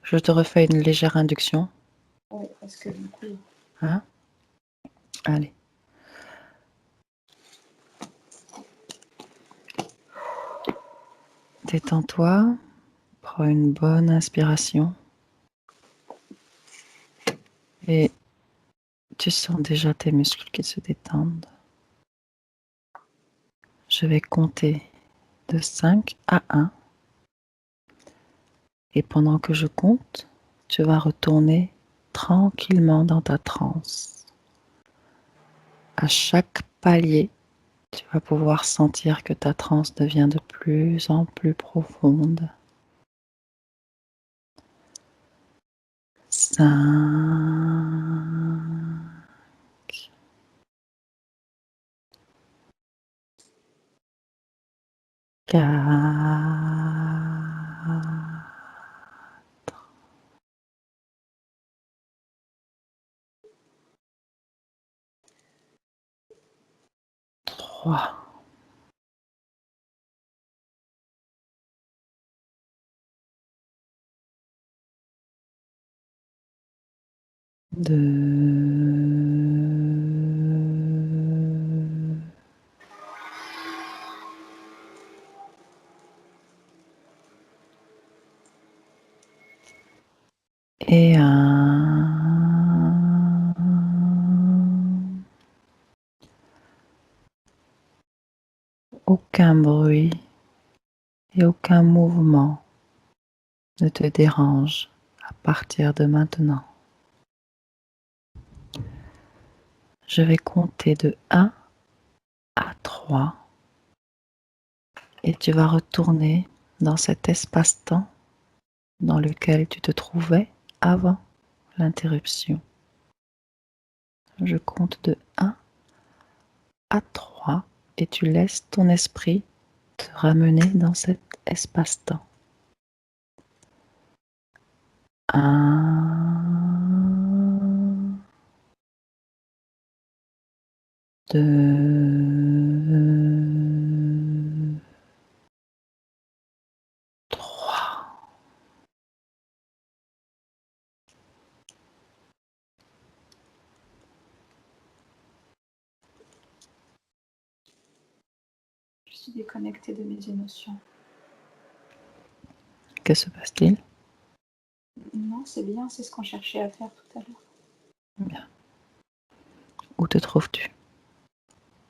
Je te refais une légère induction. Ouais, parce que du coup. Hein? Allez. Détends-toi. Prends une bonne inspiration. Et tu sens déjà tes muscles qui se détendent. Je Je vais compter de 5 à 1. Et pendant que je compte, tu vas retourner tranquillement dans ta transe. À chaque palier, tu vas pouvoir sentir que ta transe devient de plus en plus profonde. 5, 4, 3, 2 et 1. Aucun bruit et aucun mouvement ne te dérange à partir de maintenant. Je vais compter de 1 à 3 et tu vas retourner dans cet espace-temps dans lequel tu te trouvais avant l'interruption. Je compte de 1 à 3 et tu laisses ton esprit te ramener dans cet espace-temps. 1, 2, 3. Je suis déconnectée de mes émotions. Que se passe-t-il? Non, c'est bien, c'est ce qu'on cherchait à faire tout à l'heure. Bien. Où te trouves-tu?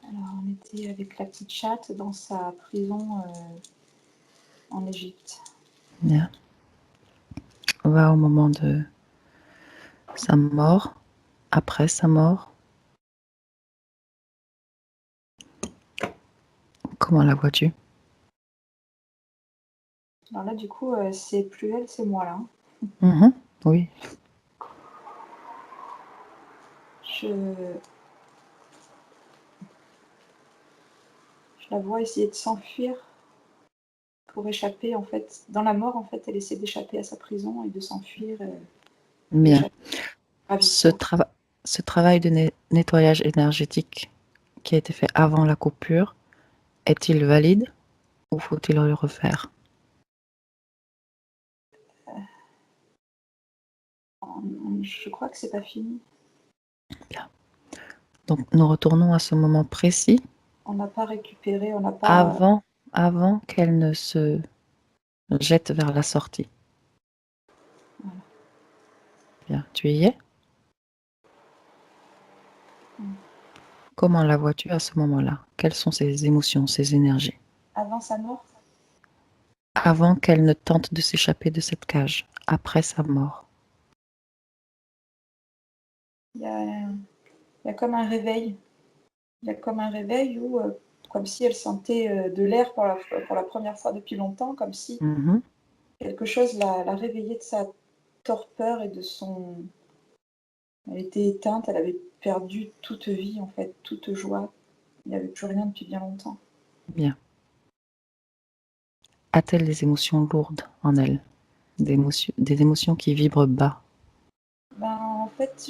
Alors, on était avec la petite chatte dans sa prison en Égypte. Bien. On va au moment de sa mort, après sa mort. Comment la vois-tu? Alors là, du coup, c'est plus elle, c'est moi là. Oui. Je la vois essayer de s'enfuir pour échapper, en fait. Dans la mort, en fait, elle essaie d'échapper à sa prison et de s'enfuir. Bien. Ce, Ravisseur. ce travail de nettoyage énergétique qui a été fait avant la coupure, est-il valide ou faut-il le refaire? Je crois que c'est pas fini. Bien. Donc nous retournons à ce moment précis On n'a pas récupéré, on n'a pas. avant qu'elle ne se jette vers la sortie. Voilà. Bien. Tu y es? Comment la vois-tu à ce moment-là? Quelles sont ses émotions, ses énergies? Avant sa mort, Avant qu'elle ne tente de s'échapper de cette cage, après sa mort. il y a comme un réveil. Il y a comme un réveil où, comme si elle sentait de l'air pour la première fois depuis longtemps, comme si quelque chose l'a réveillée de sa torpeur et de son. Elle était éteinte, elle avait perdu toute vie, en fait, toute joie. Il n'y avait plus rien depuis bien longtemps. Bien. A-t-elle des émotions lourdes en elle? Des émotions qui vibrent bas? Ben, en fait,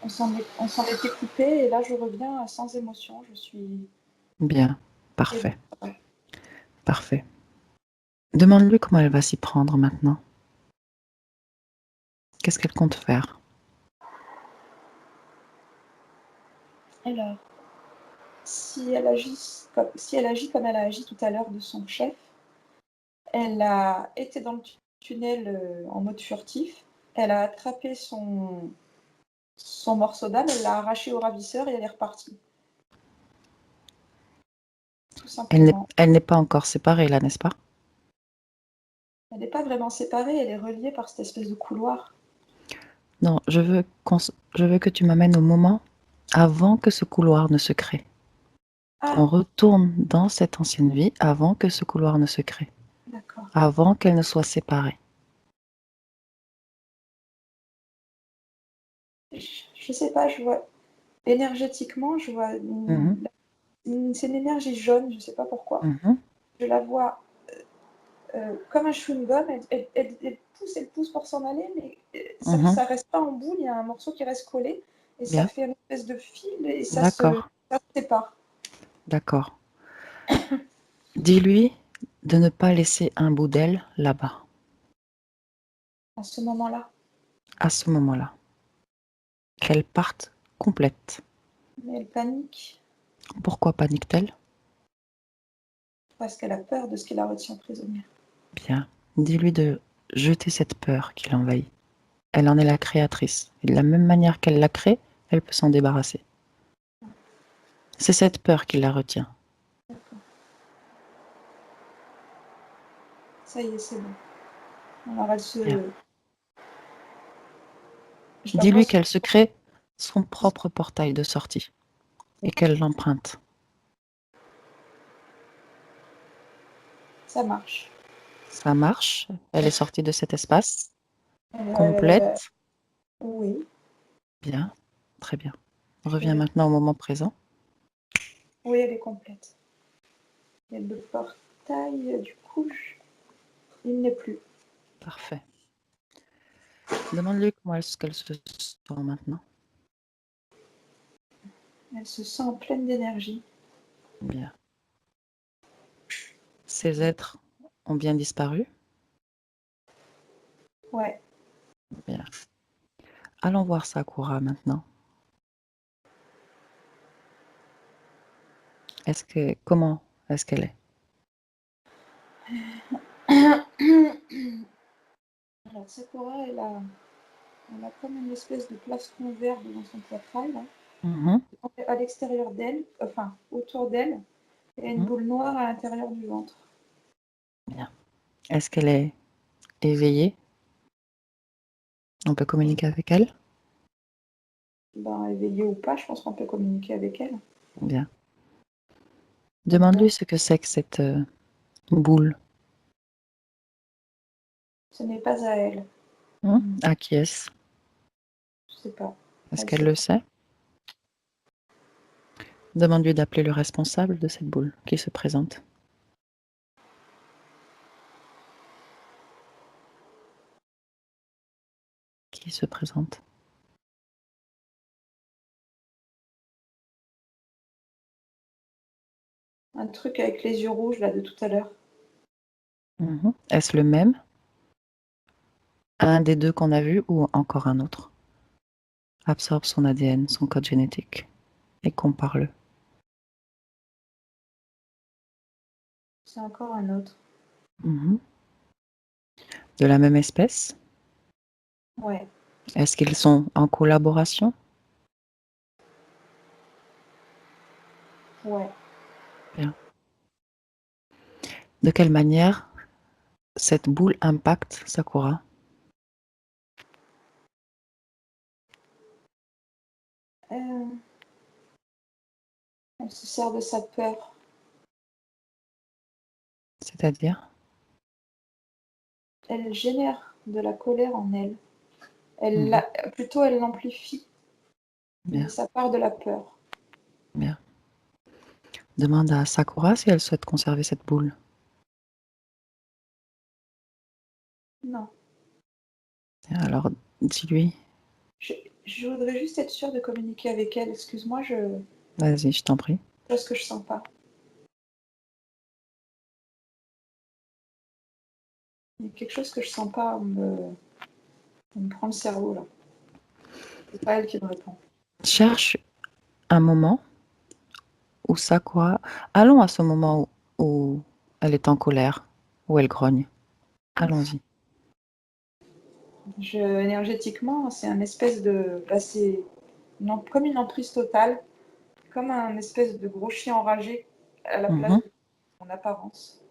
on s'en était coupé et là je reviens sans émotion. Je suis. Bien. Parfait. Parfait. Demande-lui comment elle va s'y prendre maintenant. Qu'est-ce qu'elle compte faire? Alors, si elle agit comme elle a agi tout à l'heure de son chef, elle a été dans le tunnel en mode furtif. Elle a attrapé son morceau d'âme, elle l'a arraché au ravisseur et elle est repartie. tout simplement. Elle n'est pas encore séparée là, n'est-ce pas? Elle n'est pas vraiment séparée, elle est reliée par cette espèce de couloir. Non, je veux que tu m'amènes au moment avant que ce couloir ne se crée. On Ah, retourne dans cette ancienne vie avant que ce couloir ne se crée, d'accord. avant qu'elle ne soit séparée. Je sais pas, je vois énergétiquement, je vois Mhm, c'est une énergie jaune, je sais pas pourquoi. mhm, Je la vois comme un chewing-gum, elle pousse pour s'en aller, mais mhm. ça reste pas en boule, il y a un morceau qui reste collé, et ça Bien, fait une espèce de fil, et d'accord, ça se sépare. d'accord. Dis-lui de ne pas laisser un bout d'elle là-bas, À ce moment-là. à ce moment-là. Qu'elle parte complète. Mais elle panique Pourquoi panique-t-elle? parce qu'elle a peur de ce qui la retient prisonnière. Bien. Dis-lui de jeter cette peur qui l'envahit. Elle en est la créatrice. Et de la même manière qu'elle la crée, elle peut s'en débarrasser. C'est cette peur qui la retient. Ça y est, c'est bon. Alors elle Bien. se... Je la vois Dis-lui se... qu'elle se crée son propre portail de sortie et qu'elle l'emprunte. Ça marche. Ça marche. Elle est sortie de cet espace. Elle- Complète. Oui, Bien. Très bien. je Reviens vais... maintenant au moment présent. Oui, elle est complète. Et le portail, du coup, il n'est plus. Parfait. Demande-lui comment qu'elle se sent maintenant. Elle se sent pleine d'énergie. Bien. Ces êtres ont bien disparu. Ouais. Bien. Allons voir Sakura maintenant. Comment est-ce qu'elle est? Alors Sakura, elle a comme une espèce de plastron vert devant son poitrail, là. Mhm, À l'extérieur d'elle, enfin autour d'elle, et une mhm. boule noire à l'intérieur du ventre. Bien. Est-ce qu'elle est éveillée? On peut communiquer avec elle? Ben, éveillée ou pas, je pense qu'on peut communiquer avec elle. Bien. D'accord. Demande-lui ce que c'est que cette boule. Ce n'est pas à elle. À qui est-ce? Je sais pas. Est-ce Elle qu'elle sait le pas. sait? Demande-lui d'appeler le responsable de cette boule qui se présente. Qui se présente? Un truc avec les yeux rouges là de tout à l'heure. Est-ce le même? Un des deux qu'on a vu ou encore un autre? Absorbe son ADN, son code génétique et compare-le. C'est encore un autre. Mhm. De la même espèce? Ouais. Est-ce qu'ils sont en collaboration? Ouais. Bien. De quelle manière cette boule impacte Sakura? Euh, elle se sert de sa peur. C'est-à-dire? Elle génère de la colère en elle. Mhm. Plutôt, elle l'amplifie. Mais Bien, ça part de la peur. bien. Demande à Sakura si elle souhaite conserver cette boule. Non. Alors, dis-lui. Je, je voudrais juste être sûre de communiquer avec elle. Excuse-moi, Vas-y, je t'en prie. parce que je sens pas. Il y a quelque chose que je sens pas. On me prend le cerveau là. C'est pas elle qui me répond. Cherche un moment où Sakura... Allons à ce moment où elle est en colère, où elle grogne. Allons-y. Énergétiquement, c'est un espèce de. Là, c'est comme une emprise totale, comme un espèce de gros chien enragé à la place Mhm. de en apparence.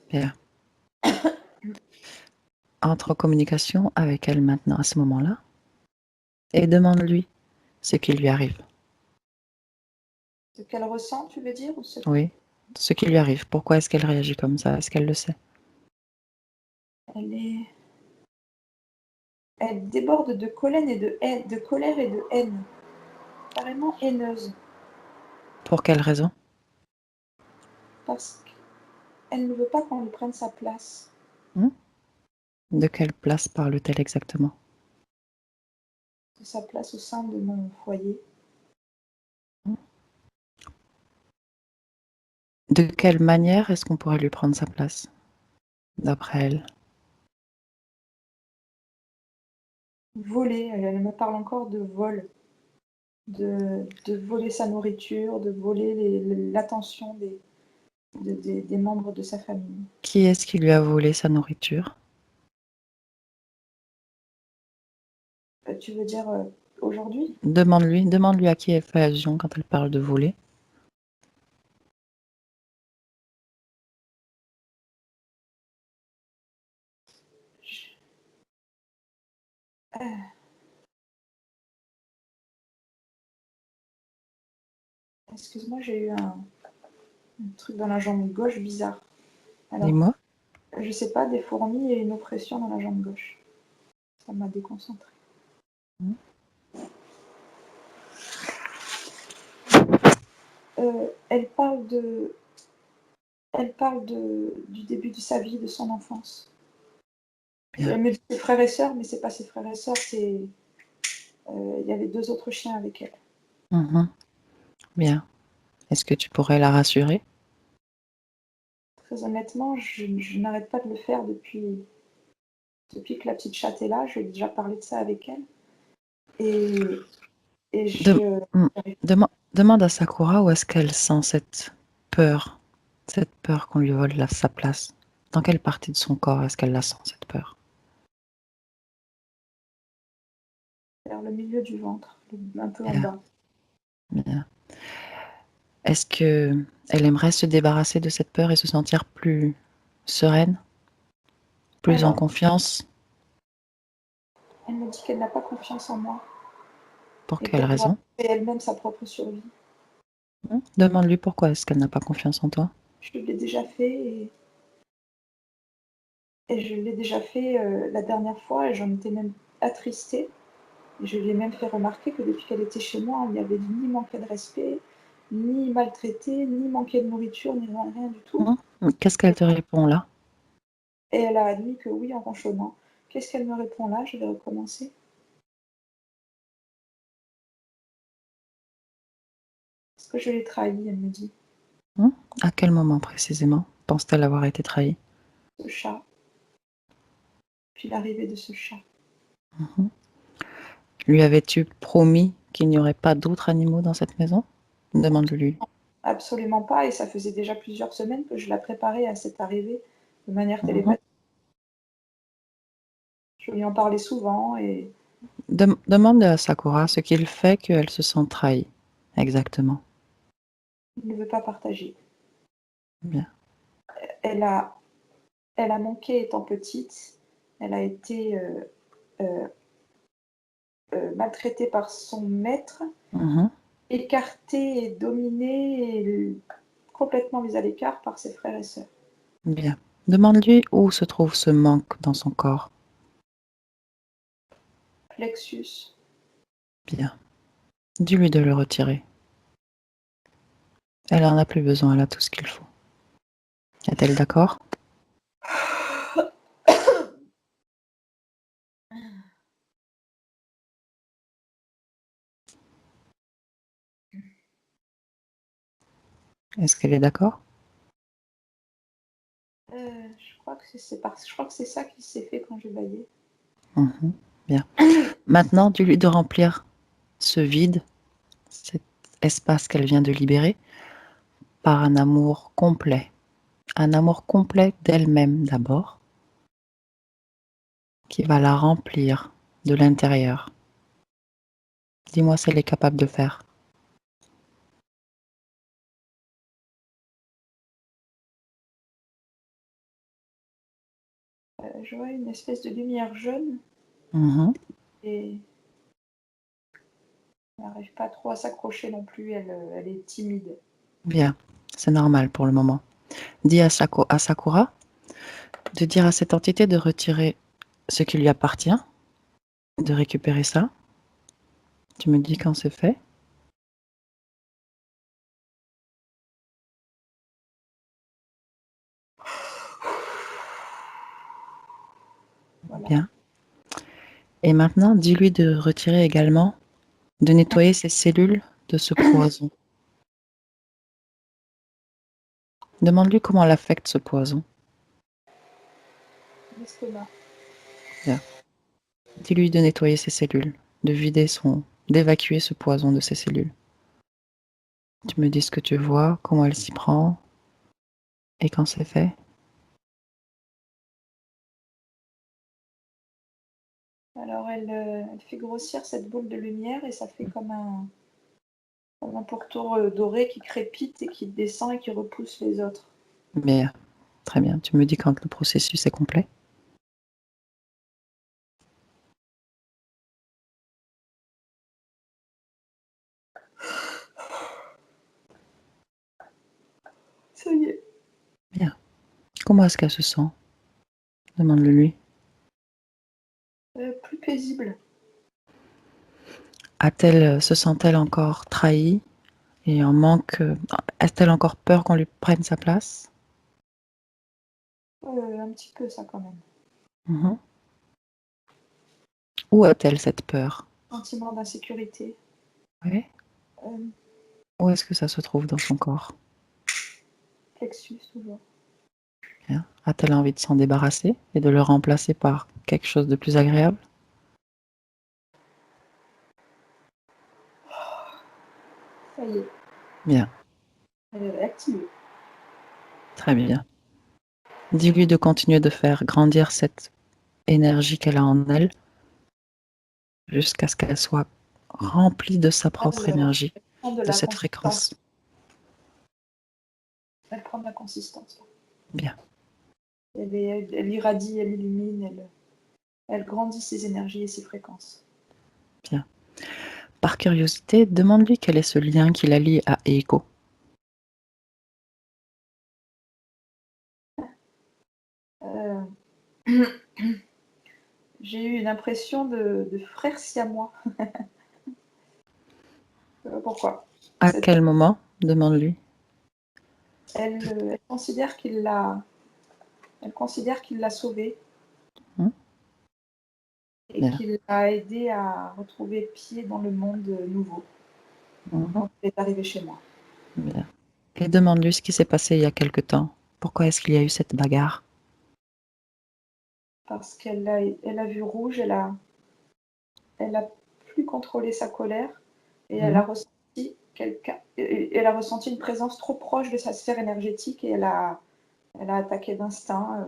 Bien. Entre en communication avec elle maintenant à ce moment-là et demande-lui ce qui lui arrive. Ce qu'elle ressent, tu veux dire, ou ce Oui, ce qui lui arrive. Pourquoi est-ce qu'elle réagit comme ça? Est-ce qu'elle le sait? elle déborde de colère et de haine, carrément haineuse, Pour quelle raison? parce qu'elle ne veut pas qu'on lui prenne sa place. De quelle place parle-t-elle exactement? De sa place au sein de mon foyer. De quelle manière est-ce qu'on pourrait lui prendre sa place, d'après elle? Voler, elle me parle encore de vol, de voler sa nourriture, de voler l'attention des membres de sa famille. Qui est-ce qui lui a volé sa nourriture? Tu veux dire aujourd'hui? Demande-lui à qui elle fait allusion quand elle parle de voler. Excuse-moi, j'ai eu un truc dans la jambe gauche bizarre. Alors, Dis-moi. je sais pas, des fourmis et une oppression dans la jambe gauche. Ça m'a déconcentrée. Elle parle du début de sa vie, de son enfance. Bien. Elle me dit ses frères et sœurs, mais c'est pas ses frères et sœurs, c'est il y avait 2 autres chiens avec elle. Bien. Est-ce que tu pourrais la rassurer? Très honnêtement, je n'arrête pas de le faire depuis que la petite chatte est là. J'ai déjà parlé de ça avec elle. Et De- je demande à Sakura où est-ce qu'elle sent cette peur qu'on lui vole sa place. Dans quelle partie de son corps est-ce qu'elle la sent, cette peur? vers le milieu du ventre, un peu en Bien. bas. Bien. Est-ce que elle aimerait se débarrasser de cette peur et se sentir plus sereine, plus en Alors, confiance? elle me dit qu'elle n'a pas confiance en moi Pour et quelle qu'elle doit raison? faire elle-même sa propre survie. Demande-lui pourquoi est-ce qu'elle n'a pas confiance en toi. Je l'ai déjà fait et je l'ai déjà fait la dernière fois et j'en étais même attristée. Je lui ai même fait remarquer que depuis qu'elle était chez moi, il n'y avait ni manqué de respect, ni maltraité, ni manqué de nourriture, ni rien du tout. Qu'est-ce qu'elle te répond là? Et elle a admis que oui en ronchonnant. Qu'est-ce qu'elle me répond là? Je vais recommencer. Est-ce que je l'ai trahi? Elle me dit. À quel moment précisément pense-t-elle avoir été trahie? Ce chat. Puis l'arrivée de ce chat. Lui avais-tu promis qu'il n'y aurait pas d'autres animaux dans cette maison? Demande-lui. Absolument pas. Et ça faisait déjà plusieurs semaines que je la préparais à cette arrivée de manière Mhm. télépathique. Je lui en parlais souvent et Demande à Sakura ce qu'il fait qu'elle se sent trahie. Exactement. il ne veut pas partager. Bien. Elle a, elle a manqué étant petite. Elle a été maltraitée par son maître, Mhm. écartée et dominée et complètement mise à l'écart par ses frères et sœurs. Bien. Demande-lui où se trouve ce manque dans son corps. Plexus. Bien. Dis-lui de le retirer. Elle en a plus besoin, elle a tout ce qu'il faut. Est-elle d'accord? Est-ce qu'elle est d'accord? Je crois que c'est ça qui s'est fait quand j'ai baillé. Bien. Maintenant, dis-lui de remplir ce vide, cet espace qu'elle vient de libérer, par un amour complet. Un amour complet d'elle-même d'abord, qui va la remplir de l'intérieur. Dis-moi si elle est capable de faire. je vois une espèce de lumière jaune Mhm. et elle n'arrive pas trop à s'accrocher non plus, elle est timide. Bien, c'est normal pour le moment. Dis à Sakura de dire à cette entité de retirer ce qui lui appartient, de récupérer ça. Tu me dis quand c'est fait. Voilà. Bien. Et maintenant, dis-lui de retirer également, de nettoyer ses cellules de ce poison. Demande-lui comment l'affecte ce poison. L'estomac. Bien. Dis-lui de nettoyer ses cellules, d'évacuer ce poison de ses cellules. Tu me dis ce que tu vois, comment elle s'y prend, et quand c'est fait. Alors elle fait grossir cette boule de lumière et ça fait comme un pourtour doré qui crépite et qui descend et qui repousse les autres. Bien, très bien. Tu me dis quand le processus est complet. Ça y est. Bien. Comment est-ce qu'elle se sent? Demande-le lui. Plus paisible. Se sent-elle encore trahie et en manque? A-t-elle encore peur qu'on lui prenne sa place? Un petit peu ça quand même. Mhm. Où a-t-elle cette peur? Sentiment d'insécurité. Oui. Euh, Où est-ce que ça se trouve dans son corps? Plexus toujours. Bien. A-t-elle envie de s'en débarrasser et de le remplacer par quelque chose de plus agréable? Ça y est. Bien, Elle est activée. très bien. Dis-lui de continuer de faire grandir cette énergie qu'elle a en elle jusqu'à ce qu'elle soit remplie de sa propre énergie, Elle prend de de la cette consistance. fréquence. Elle prend de la consistance. Bien, Elle irradie, elle illumine, elle grandit ses énergies et ses fréquences. bien. Par curiosité, demande-lui quel est ce lien qui la lie à Eiko. Euh, J'ai eu une impression de frère siamois. Je sais pas pourquoi. À quel moment? Demande-lui. Elle considère elle considère qu'il l'a sauvée Hmm. et Bien. qu'il l'a aidé à retrouver pied dans le monde nouveau Mhm. quand elle est arrivée chez moi. Bien. Et demande-lui ce qui s'est passé il y a quelque temps. Pourquoi est-ce qu'il y a eu cette bagarre? Parce elle a vu rouge, elle a plus contrôlé sa colère et Mhm. elle a ressenti une présence trop proche de sa sphère énergétique et elle a attaqué d'instinct,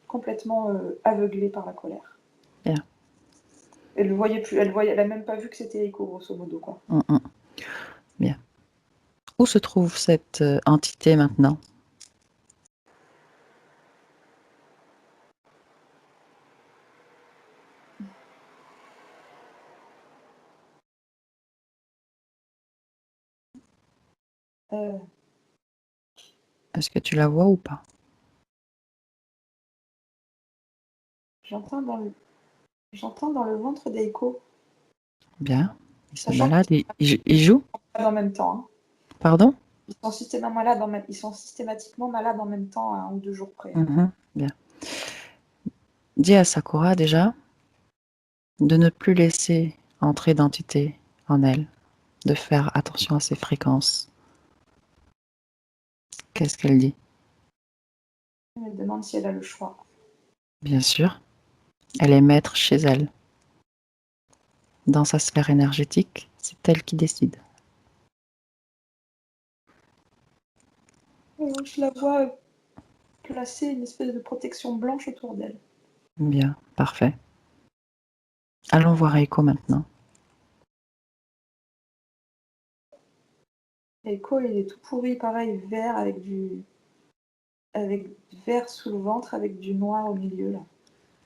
complètement aveuglée par la colère. Bien. Elle le voyait plus, elle a même pas vu que c'était Eiko, grosso modo, quoi. Mhm. Bien. Où se trouve cette entité maintenant? Euh, Est-ce que tu la vois ou pas? J'entends j'entends dans le ventre d'Eiko, Bien. Il se sachant balade, qu'ils il joue? sont malades en même temps. Hein. Pardon? Ils sont systématiquement malades en même temps, à 1 ou 2 jours près. Hein. Mhm. Bien. Dis à Sakura déjà de ne plus laisser entrer d'entité en elle, de faire attention à ses fréquences. Qu'est-ce qu'elle dit? Elle me demande si elle a le choix. Bien sûr, elle est maître chez elle. Dans sa sphère énergétique, c'est elle qui décide. Je la vois placer une espèce de protection blanche autour d'elle. Bien, parfait. Allons voir Eiko maintenant. Eiko, il est tout pourri, pareil, vert, avec du vert sous le ventre, avec du noir au milieu, là.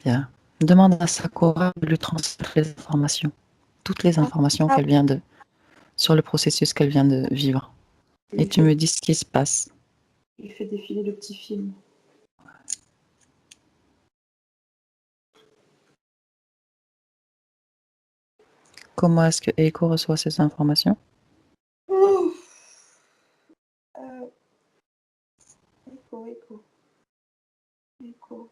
Bien. Demande à Sakura de lui transmettre les informations. Toutes les informations Ah, qu'elle vient de... sur le processus qu'elle vient de vivre. Et tu me dis ce qui se passe. il fait défiler le petit film. Comment est-ce que Eiko reçoit ces informations? Oh Echo.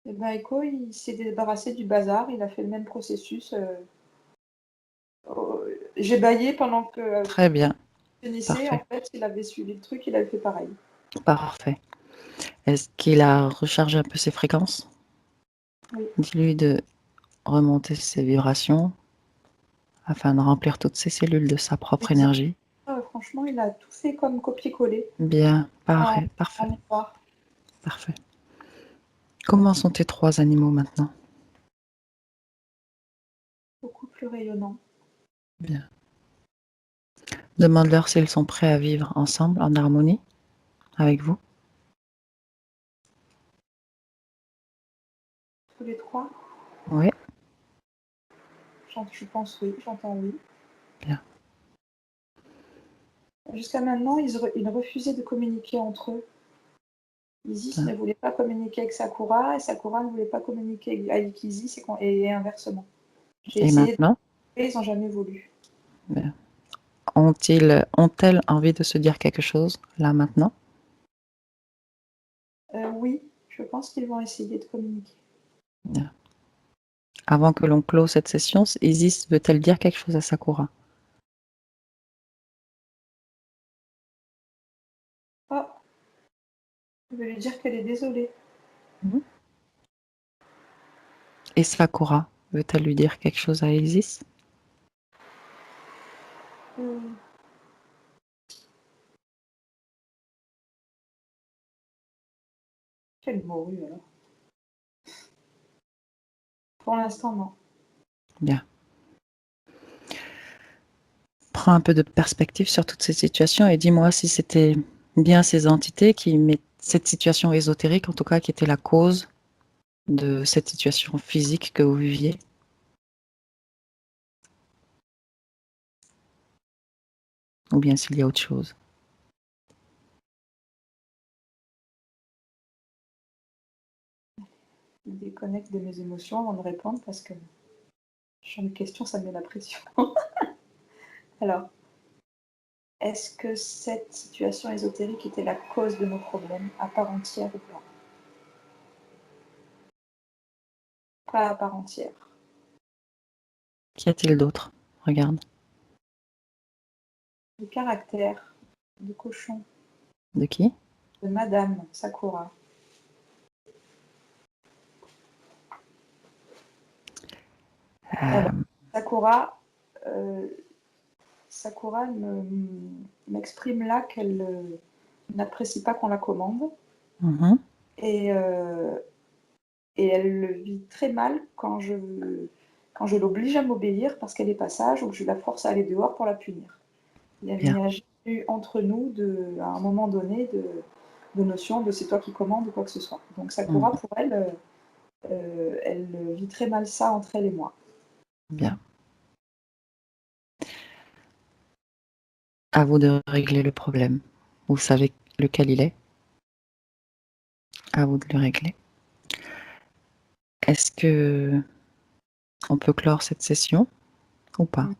Et ben Echo, il s'est débarrassé du bazar, il a fait le même processus. J'ai baillé pendant que Très bien. finissait, en Parfait. fait, il avait suivi le truc, il avait fait pareil. Parfait. Est-ce qu'il a rechargé un peu ses fréquences? Oui. Dis-lui de remonter ses vibrations afin de remplir toutes ses cellules de sa propre Exact. énergie. Franchement, il a tout fait comme copier-coller Bien, en parfait, parfait, miroir. parfait. Comment sont tes 3 animaux maintenant? Beaucoup plus rayonnant. Bien. Demande-leur s'ils sont prêts à vivre ensemble, en harmonie, avec vous. Tous les trois. Oui, Je pense oui, j'entends oui. bien. Jusqu'à maintenant, ils refusaient de communiquer entre eux. Isis Bien. ne voulait pas communiquer avec Sakura et Sakura ne voulait pas communiquer avec Isis et inversement. J'ai Et essayé de... maintenant? Ils n'ont jamais voulu. Bien. Ont-elles envie de se dire quelque chose, là, maintenant? Oui, je pense qu'ils vont essayer de communiquer. Bien. Avant que l'on close cette session, Isis veut-elle dire quelque chose à Sakura? Oh, je vais lui dire qu'elle est désolée. Et Sakura, veut-elle lui dire quelque chose à Isis? Quelle morue alors. Pour l'instant, non. Bien. Prends un peu de perspective sur toutes ces situations et dis-moi si c'était bien ces entités qui mettent cette situation ésotérique, en tout cas, qui était la cause de cette situation physique que vous viviez. Ou bien s'il y a autre chose. Je me déconnecte de mes émotions avant de répondre parce que sur les questions, ça me met la pression. Alors, est-ce que cette situation ésotérique était la cause de nos problèmes à part entière ou pas? Pas à part entière. Qu'y a-t-il d'autre? Regarde. Le caractère de cochon De qui? de Madame Sakura. Alors, Sakura, Sakura m'exprime là qu'elle n'apprécie pas qu'on la commande et, et elle le vit très mal quand je l'oblige à m'obéir parce qu'elle est pas sage ou que je la force à aller dehors pour la punir. Il n'y a jamais eu entre nous, à un moment donné, de notion de c'est toi qui commandes ou quoi que ce soit. Donc Sakura, pour elle, elle vit très mal ça entre elle et moi. Bien. À vous de régler le problème. Vous savez lequel il est. À vous de le régler. Est-ce que on peut clore cette session ou pas?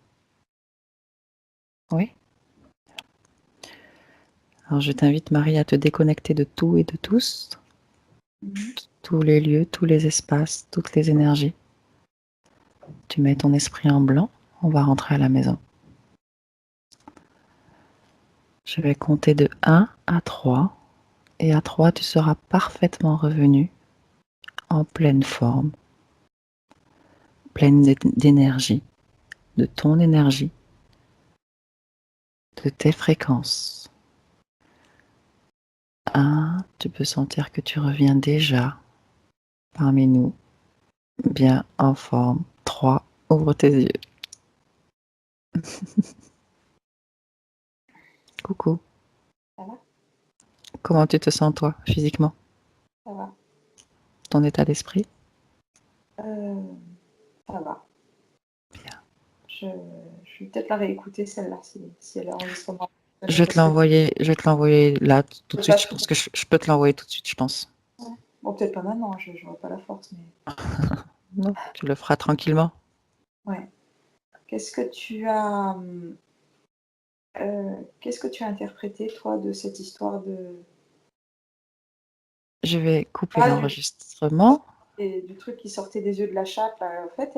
Oui. Alors je t'invite, Marie, à te déconnecter de tout et de tous, tous les lieux, tous les espaces, toutes les énergies. Tu mets ton esprit en blanc, on va rentrer à la maison. Je vais compter de 1 à 3, et à 3, tu seras parfaitement revenu en pleine forme, pleine d'énergie, de ton énergie, de tes fréquences. 1, tu peux sentir que tu reviens déjà parmi nous, bien en forme, 3. Ouvre tes yeux. Coucou. Ça va? Comment tu te sens, toi, physiquement? Ça va. Ton état d'esprit? Ça va. Bien. Je vais peut-être la réécouter celle-là si l'enregistrement Je vais te l'envoyer là tout de c'est pas suite. Je tout. pense que je peux te l'envoyer tout de suite, je pense. Ouais. Bon, peut-être pas maintenant, je vois pas la force, mais Non, tu le feras tranquillement. ouais. Qu'est-ce que tu as interprété, toi, de cette histoire de Je vais couper ah, l'enregistrement. du truc qui sortait des yeux de la chatte, là, en fait,